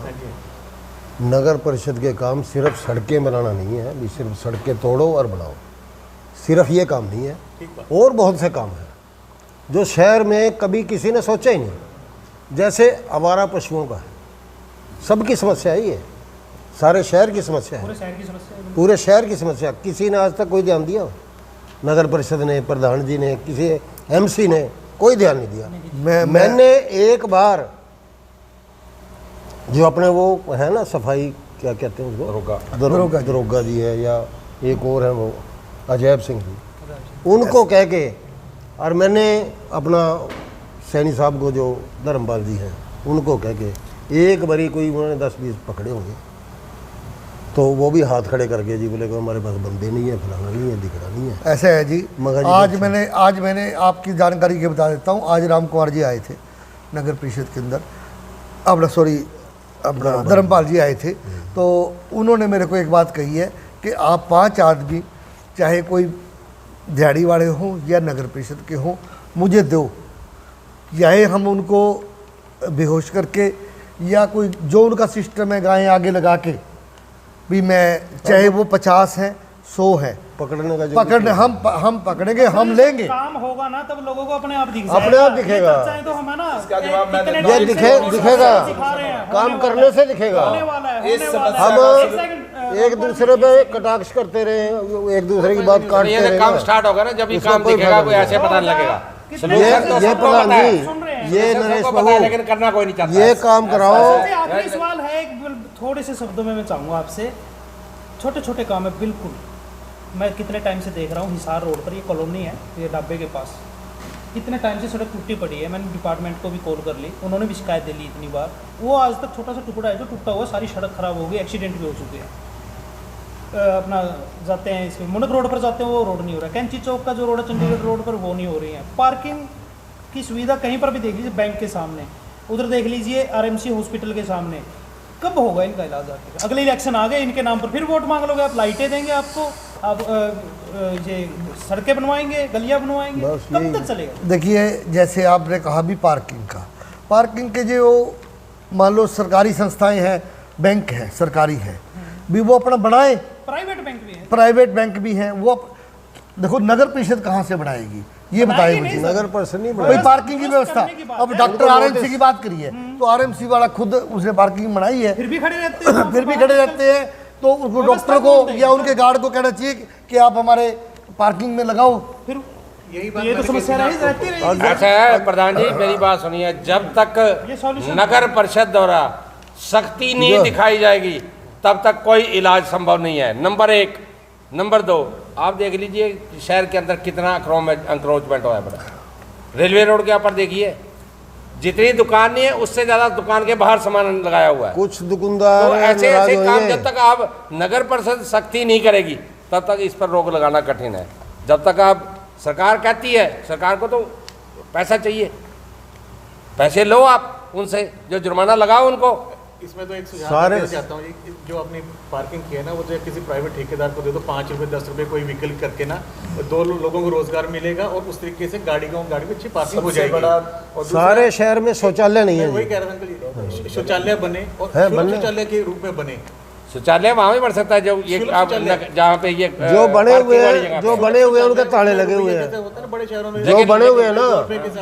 H: नगर परिषद के काम सिर्फ सड़कें बनाना नहीं है, भी सिर्फ सड़कें तोड़ो और बनाओ, सिर्फ ये काम नहीं है, और बहुत से काम हैं जो शहर में कभी किसी ने सोचा ही नहीं। जैसे आवारा पशुओं का है, सबकी समस्या ही है, सारे शहर की समस्या है, पूरे शहर की समस्या। किसी ने आज तक कोई ध्यान दिया? नगर परिषद ने, प्रधान जी ने, किसी एमसी ने कोई ध्यान नहीं दिया। मैंने एक बार जो अपने वो है ना सफाई, क्या कहते हैं उसको, दरोगा जी है, या एक और है वो अजैब सिंह जी, उनको कह के, और मैंने अपना सैनी साहब को जो धर्मपाल जी हैं उनको कह के एक बारी कोई उन्होंने 10-20 पकड़े होंगे, तो वो भी हाथ खड़े करके जी बोले कि हमारे पास बंदे नहीं है, फलाना नहीं है, दिखना नहीं है।
B: ऐसे है जी। आज मैंने आपकी जानकारी के बता देता हूँ, आज राम कुमार जी आए थे नगर परिषद के अंदर, अपना धर्मपाल जी आए थे, तो उन्होंने मेरे को एक बात कही है कि आप 5 आदमी, चाहे कोई दिहाड़ी वाले हों या नगर परिषद के हों, मुझे दो, चाहे हम उनको बेहोश करके या कोई जो उनका सिस्टम है गायें आगे लगा के भी, मैं चाहे वो 50 हैं 100 है,
H: पकड़ने का
B: पकड़ने हम पकड़ेंगे, हम लेंगे,
G: काम होगा ना तब लोगों को अपने आप
B: दिखेगा।
G: तो हम है ना,
I: इसका जवाब मैं
B: ये दिखेगा, काम करने से दिखेगा। हम एक दूसरे पे कटाक्ष करते रहे, एक दूसरे की बात काटते रहे,
C: काम स्टार्ट होगा ना, जब ये काम दिखेगा कोई ऐसे पता लगेगा।
B: ये प्रधान जी, ये नरेश बाबू,
C: लेकिन करना कोई नहीं चाहता।
B: ये काम कराओ।
G: आखिरी सवाल है, थोड़े से शब्दों में मैं चाहूँगा आपसे, छोटे छोटे काम है बिल्कुल, मैं कितने टाइम से देख रहा हूँ हिसार रोड पर, ये कॉलोनी है, ये ढाबे के पास कितने टाइम से सड़क टूटी पड़ी है। मैंने डिपार्टमेंट को भी कॉल कर ली, उन्होंने भी शिकायत दे ली इतनी बार। वो आज तक छोटा सा टुकड़ा है जो टूटा हुआ, सारी सड़क खराब हो गई, एक्सीडेंट भी हो चुके हैं। अपना जाते हैं इसमें मुनक रोड पर जाते हैं, वो रोड नहीं हो रहा। कैंची चौक का जो रोड है चंडीगढ़ रोड पर, वो नहीं हो रही है। पार्किंग की सुविधा कहीं पर भी देख लीजिए, बैंक के सामने, उधर देख लीजिए आरएमसी हॉस्पिटल के सामने। कब होगा इनका इलाज आखिर? अगले इलेक्शन आ गए, इनके नाम पर फिर वोट मांग लोगे आप, लाइटें देंगे आपको, आप ये सड़कें बनवाएंगे, गलियां बनवाएंगे, कब तक चलेगा?
B: देखिए, जैसे आपने कहा भी पार्किंग के जो मान लो सरकारी संस्थाएं हैं, बैंक है सरकारी है भी, वो अपना बनाए।
G: प्राइवेट बैंक भी है,
B: प्राइवेट बैंक भी है। वो देखो नगर परिषद कहाँ से बनाएगी ये बताइए मुझे।
H: नगर परिषद नहीं
B: कोई पार्किंग की व्यवस्था। अब डॉक्टर आरएमसी की बात करिए तो आरएमसी वाला खुद उसने पार्किंग बनाई है,
G: फिर भी खड़े रहते हैं
B: फिर भी खड़े रहते हैं। तो उसको डॉक्टर को या उनके गार्ड को कहना चाहिए कि आप हमारे पार्किंग में लगाओ।
G: फिर ये तो समस्या रहती रही।
E: ऐसा है प्रधान जी, मेरी बात सुनिए, जब तक नगर परिषद द्वारा सख्ती नहीं दिखाई जाएगी तब तक कोई इलाज संभव नहीं है, नंबर 1। नंबर 2, आप देख लीजिए शहर के अंदर कितना अंक्रोचमेंट हुआ है बड़ा। रेलवे रोड के ऊपर देखिए, जितनी दुकान नहीं है उससे ज्यादा दुकान के बाहर सामान लगाया हुआ है।
H: कुछ दुकानदार
E: तो ऐसे काम जब तक आप नगर परिषद सख्ती नहीं करेगी तब तक इस पर रोक लगाना कठिन है। जब तक आप, सरकार कहती है, सरकार को तो पैसा चाहिए, पैसे लो आप उनसे, जो जुर्माना लगाओ उनको।
F: इसमें तो एक सुझाव देना चाहता हूँ, जो अपनी पार्किंग की है ना, वो जो किसी प्राइवेट ठेकेदार को दे दो, 5 रुपये 10 रुपये कोई व्हीकल करके ना, 2 लोगों को रोजगार मिलेगा और उस तरीके से गाड़ी में अच्छी पार्किंग हो जाएगी। और
H: सारे शहर में शौचालय नहीं है,
F: वही कह रहा था अंकल जी, शौचालय बने और शौचालय के रूप में बने।
E: शौचालय वहाँ भी बढ़ सकता है, जो ये जहाँ पे ये
H: जो बने हुए हैं उनके ताले लगे हुए हैं,
F: बड़े शहरों में
H: जो बने हुए हैं ना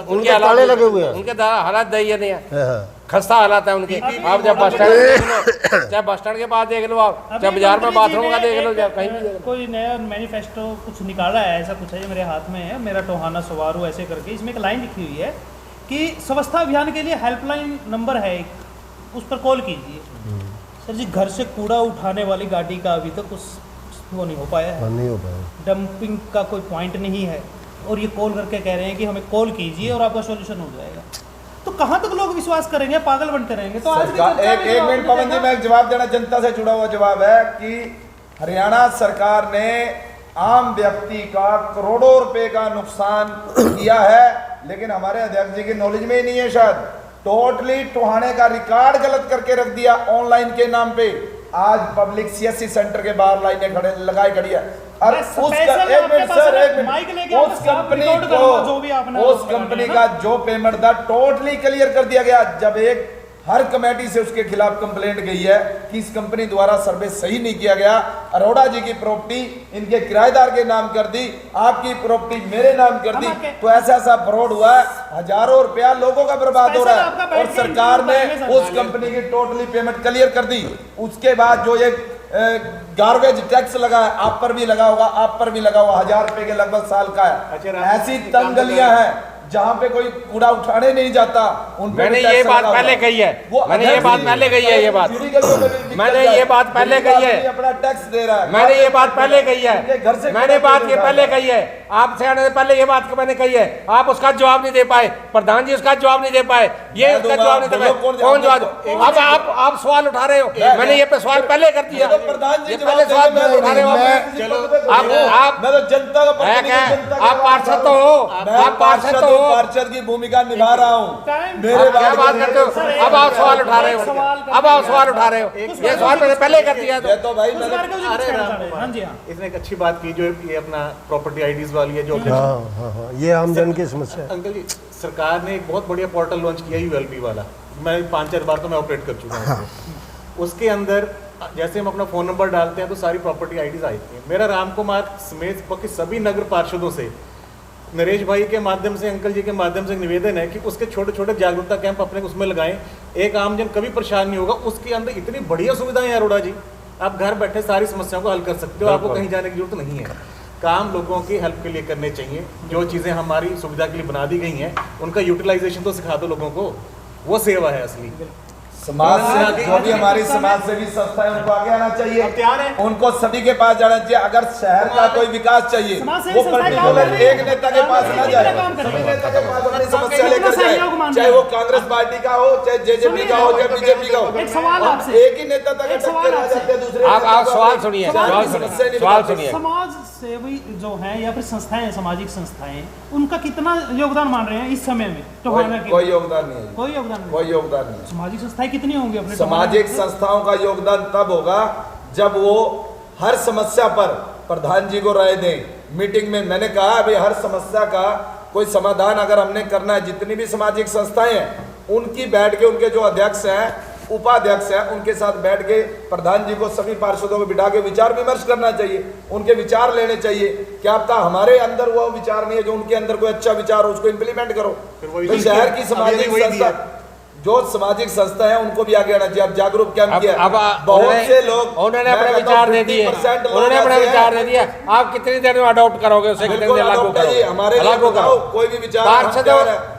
H: उनके ताले लगे हुए हैं,
E: उनके हालात दही नहीं है, खस्ता हालात है उनके। आप जब बस स्टैंड चाहे बस स्टैंड के पास देख लो, आप चाहे बाजार में बाथरूम का देख लो, चाहे कहीं भी।
G: कोई नया मैनिफेस्टो कुछ निकाला है, ऐसा कुछ है, ये मेरे हाथ में है, मेरा टोहाना सवारू ऐसे करके। इसमें एक लाइन लिखी हुई है कि स्वच्छता अभियान के लिए हेल्पलाइन नंबर है एक, उस पर कॉल कीजिए। सर जी, घर से कूड़ा उठाने वाली गाड़ी का अभी तक वो नहीं हो पाया है,
H: नहीं हो पाया,
G: डंपिंग का कोई पॉइंट नहीं है, और ये कॉल करके कह रहे हैं कि हमें कॉल कीजिए और आपका सॉल्यूशन हो जाएगा। तो कहाँ तक लोग विश्वास करेंगे, पागल बनते रहेंगे। तो आज
I: एक मिनट पवन जी, मैं एक जवाब देना, जनता से जुड़ा हुआ जवाब है कि हरियाणा सरकार ने आम व्यक्ति का करोड़ों रुपए का नुकसान किया है, लेकिन हमारे अध्यक्ष जी की नॉलेज में ही नहीं है शायद। टोटली टोहाने का रिकॉर्ड गलत करके रख दिया ऑनलाइन के नाम पे। आज पब्लिक सीएससी सेंटर के बाहर लाइनें खड़े लगाई खड़ी है। और उस कंपनी का जो पेमेंट था टोटली क्लियर कर दिया गया। जब एक हर कमेटी से उसके खिलाफ कंप्लेंट गई है कि इस कंपनी द्वारा सर्वे सही नहीं किया गया, अरोड़ा जी की प्रॉपर्टी इनके किराएदार के नाम कर दी, आपकी प्रॉपर्टी मेरे नाम कर दी, तो ऐसा ऐसा फ्रॉड हुआ है, हजारों रुपया लोगों का बर्बाद हो रहा है। और सरकार ने उस कंपनी की टोटली पेमेंट क्लियर कर दी। उसके बाद जो एक गार्बेज टैक्स लगा है, आप पर भी लगा होगा, आप पर भी लगा होगा, 1000 रुपए के लगभग साल का है। ऐसी तंग गलियां हैं जहाँ पे कोई कूड़ा उठाने नहीं जाता, उन पे
E: मैंने ये बात पहले कही है, मैंने ये बात पहले कही है, ये बात मैंने ये बात पहले कही है,
I: अपना टैक्स दे रहा है,
E: मैंने ये बात पहले कही है, मैंने बात ये पहले कही है, आपसे आने से पहले ये बात मैंने कही है, आप उसका जवाब नहीं दे पाए, प्रधान जी उसका जवाब नहीं दे पाए, ये उसका जवाब नहीं दे पाए, कौन जवाब? अब आप सवाल उठा रहे हो, मैंने ये पे सवाल पहले कर दिया,
I: प्रधान जी
E: पहले सवाल उठा रहे हो, आप
I: जनता का
E: आप पार्षद तो हो, आप पार्षद तो
I: पार्षद की भूमिका निभा रहा हूँ। मेरे
E: क्या बात करते हो? अब आप सवाल उठा रहे हो, अब आप सवाल उठा रहे हो, ये सवाल मैंने पहले कर दिया।
I: तो भाई
F: इसने एक अच्छी बात की, जो ये अपना प्रॉपर्टी आईडीज वाली है, जो
H: ये आम जन की समस्या है।
F: अंकल जी, सरकार ने एक बहुत बढ़िया पोर्टल लॉन्च किया ULP वाला, मैं 5-4 बार तो मैं ऑपरेट कर चुका हूँ। उसके अंदर जैसे हम अपना फोन नंबर डालते हैं तो सारी प्रॉपर्टी आईडीज आती हैं। मेरा राम कुमार समेत बाकी सभी नगर पार्षदों से, नरेश भाई के माध्यम से, अंकल जी के माध्यम से निवेदन है कि उसके छोटे छोटे जागरूकता कैंप अपने उसमें लगाएं, एक आमजन कभी परेशान नहीं होगा। उसके अंदर इतनी बढ़िया सुविधाएं हैं अरोड़ा जी, आप घर बैठे सारी समस्याओं को हल कर सकते हो, आपको कहीं जाने की जरूरत नहीं है। काम लोगों की हेल्प के लिए करने चाहिए, जो चीज़ें हमारी सुविधा के लिए बना दी गई हैं उनका यूटिलाइजेशन तो सिखा दो लोगों को, वो सेवा है असली।
I: समाज से जो भी हमारी समाज सेवी संस्था है उनको आगे आना चाहिए, उनको सभी के पास जाना चाहिए। अगर शहर का कोई विकास चाहिए वो पर्टिकुलर एक नेता के पास ना जाए, सभी नेता के पास अपनी समस्या लेकर जाए, चाहे वो कांग्रेस पार्टी का हो, चाहे जेजेपी का हो, चाहे बीजेपी का हो।
G: एक सवाल आपसे,
I: एक ही नेता तक अटक के रह जाते हैं, दूसरे
C: आप सवाल सुनिए, सवाल सुनिए।
G: समाज सेवी जो है या फिर संस्थाएं, सामाजिक संस्थाएं, उनका कितना योगदान मान रहे हैं इस समय में टोहाना के?
I: कोई योगदान नहीं है,
G: कोई योगदान नहीं,
I: कोई योगदान नहीं।
G: सामाजिक संस्थाएं कितनी होंगी अपने?
I: सामाजिक संस्थाओं का योगदान तब होगा जब वो हर समस्या पर प्रधान जी को राय दें। मीटिंग में मैंने कहा भाई हर समस्या का कोई समाधान अगर हमने करना है, जितनी भी सामाजिक संस्थाएं हैं उनकी बैठ के, उनके जो अध्यक्ष हैं, उपाध्यक्ष हैं, उनके साथ बैठ के प्रधान जी को, सभी पार्षदों को बिठा के विचार विमर्श करना चाहिए, उनके विचार लेने चाहिए। क्या पता हमारे अंदर वो विचार नहीं है जो उनके अंदर कोई अच्छा विचार हो, उसको इम्प्लीमेंट करो। तो शहर की सामाजिक संस्था, जो सामाजिक संस्था है उनको भी आगे आना चाहिए। अब जागरूक कैंप किया, बहुत से लोग,
C: उन्होंने अपने विचार दे दिए, उन्होंने अपने विचार दे दिया। आप कितनी देर में अडॉप्ट करोगे उसे, कितनी देर लागू करोगे?
I: हमारे
C: लागू करो,
I: कोई भी विचार,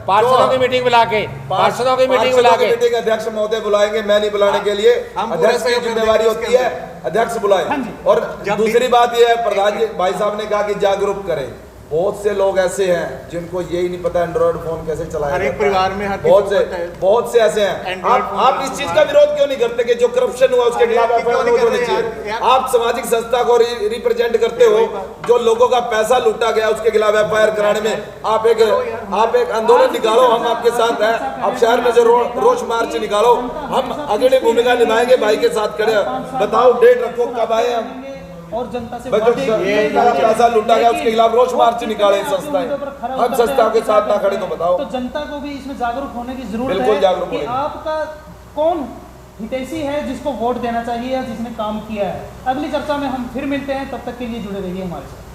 C: पार्षदों की मीटिंग बुला के, पार्षदों की मीटिंग बुला के,
I: मीटिंग अध्यक्ष महोदय बुलाएंगे, मैं नहीं बुलाने के लिए, अध्यक्ष की जिम्मेवारी होती है, अध्यक्ष बुलाए। और दूसरी बात यह है, प्रधान जी भाई साहब ने कहा कि जागरूक करें। बहुत से लोग ऐसे हैं जिनको यही नहीं पता एंड्रॉइड फोन कैसे चलाया
F: हर एक परिवार में
I: बहुत से ऐसे हैं। आप इस चीज का विरोध क्यों नहीं करते कि जो करप्शन हुआ उसके खिलाफ एफआईआर होनी चाहिए? आप सामाजिक संस्था को रिप्रेजेंट करते हो, जो लोगों का पैसा लूटा गया उसके खिलाफ एफआईआर कराने में आप एक आंदोलन निकालो, हम आपके साथ हैं। आप शहर में जो रोष मार्च निकालो, हम अग्रणी भूमिका निभाएंगे, भाई के साथ खड़े। बताओ डेट रखो कब आए हम,
G: और जनता से
I: पैसा लूटा गया उसके खिलाफ रोष मार्च निकाले संस्थाएं। हम संस्थाओं के साथ ना खड़े तो बताओ।
G: तो जनता को भी इसमें जागरूक होने की जरूरत है।
I: बिल्कुल जागरूक
G: कि आपका कौन हितैषी है जिसको वोट देना चाहिए या जिसने काम किया है। अगली चर्चा में हम फिर मिलते हैं, तब तक के लिए जुड़े रहिए हमारे साथ।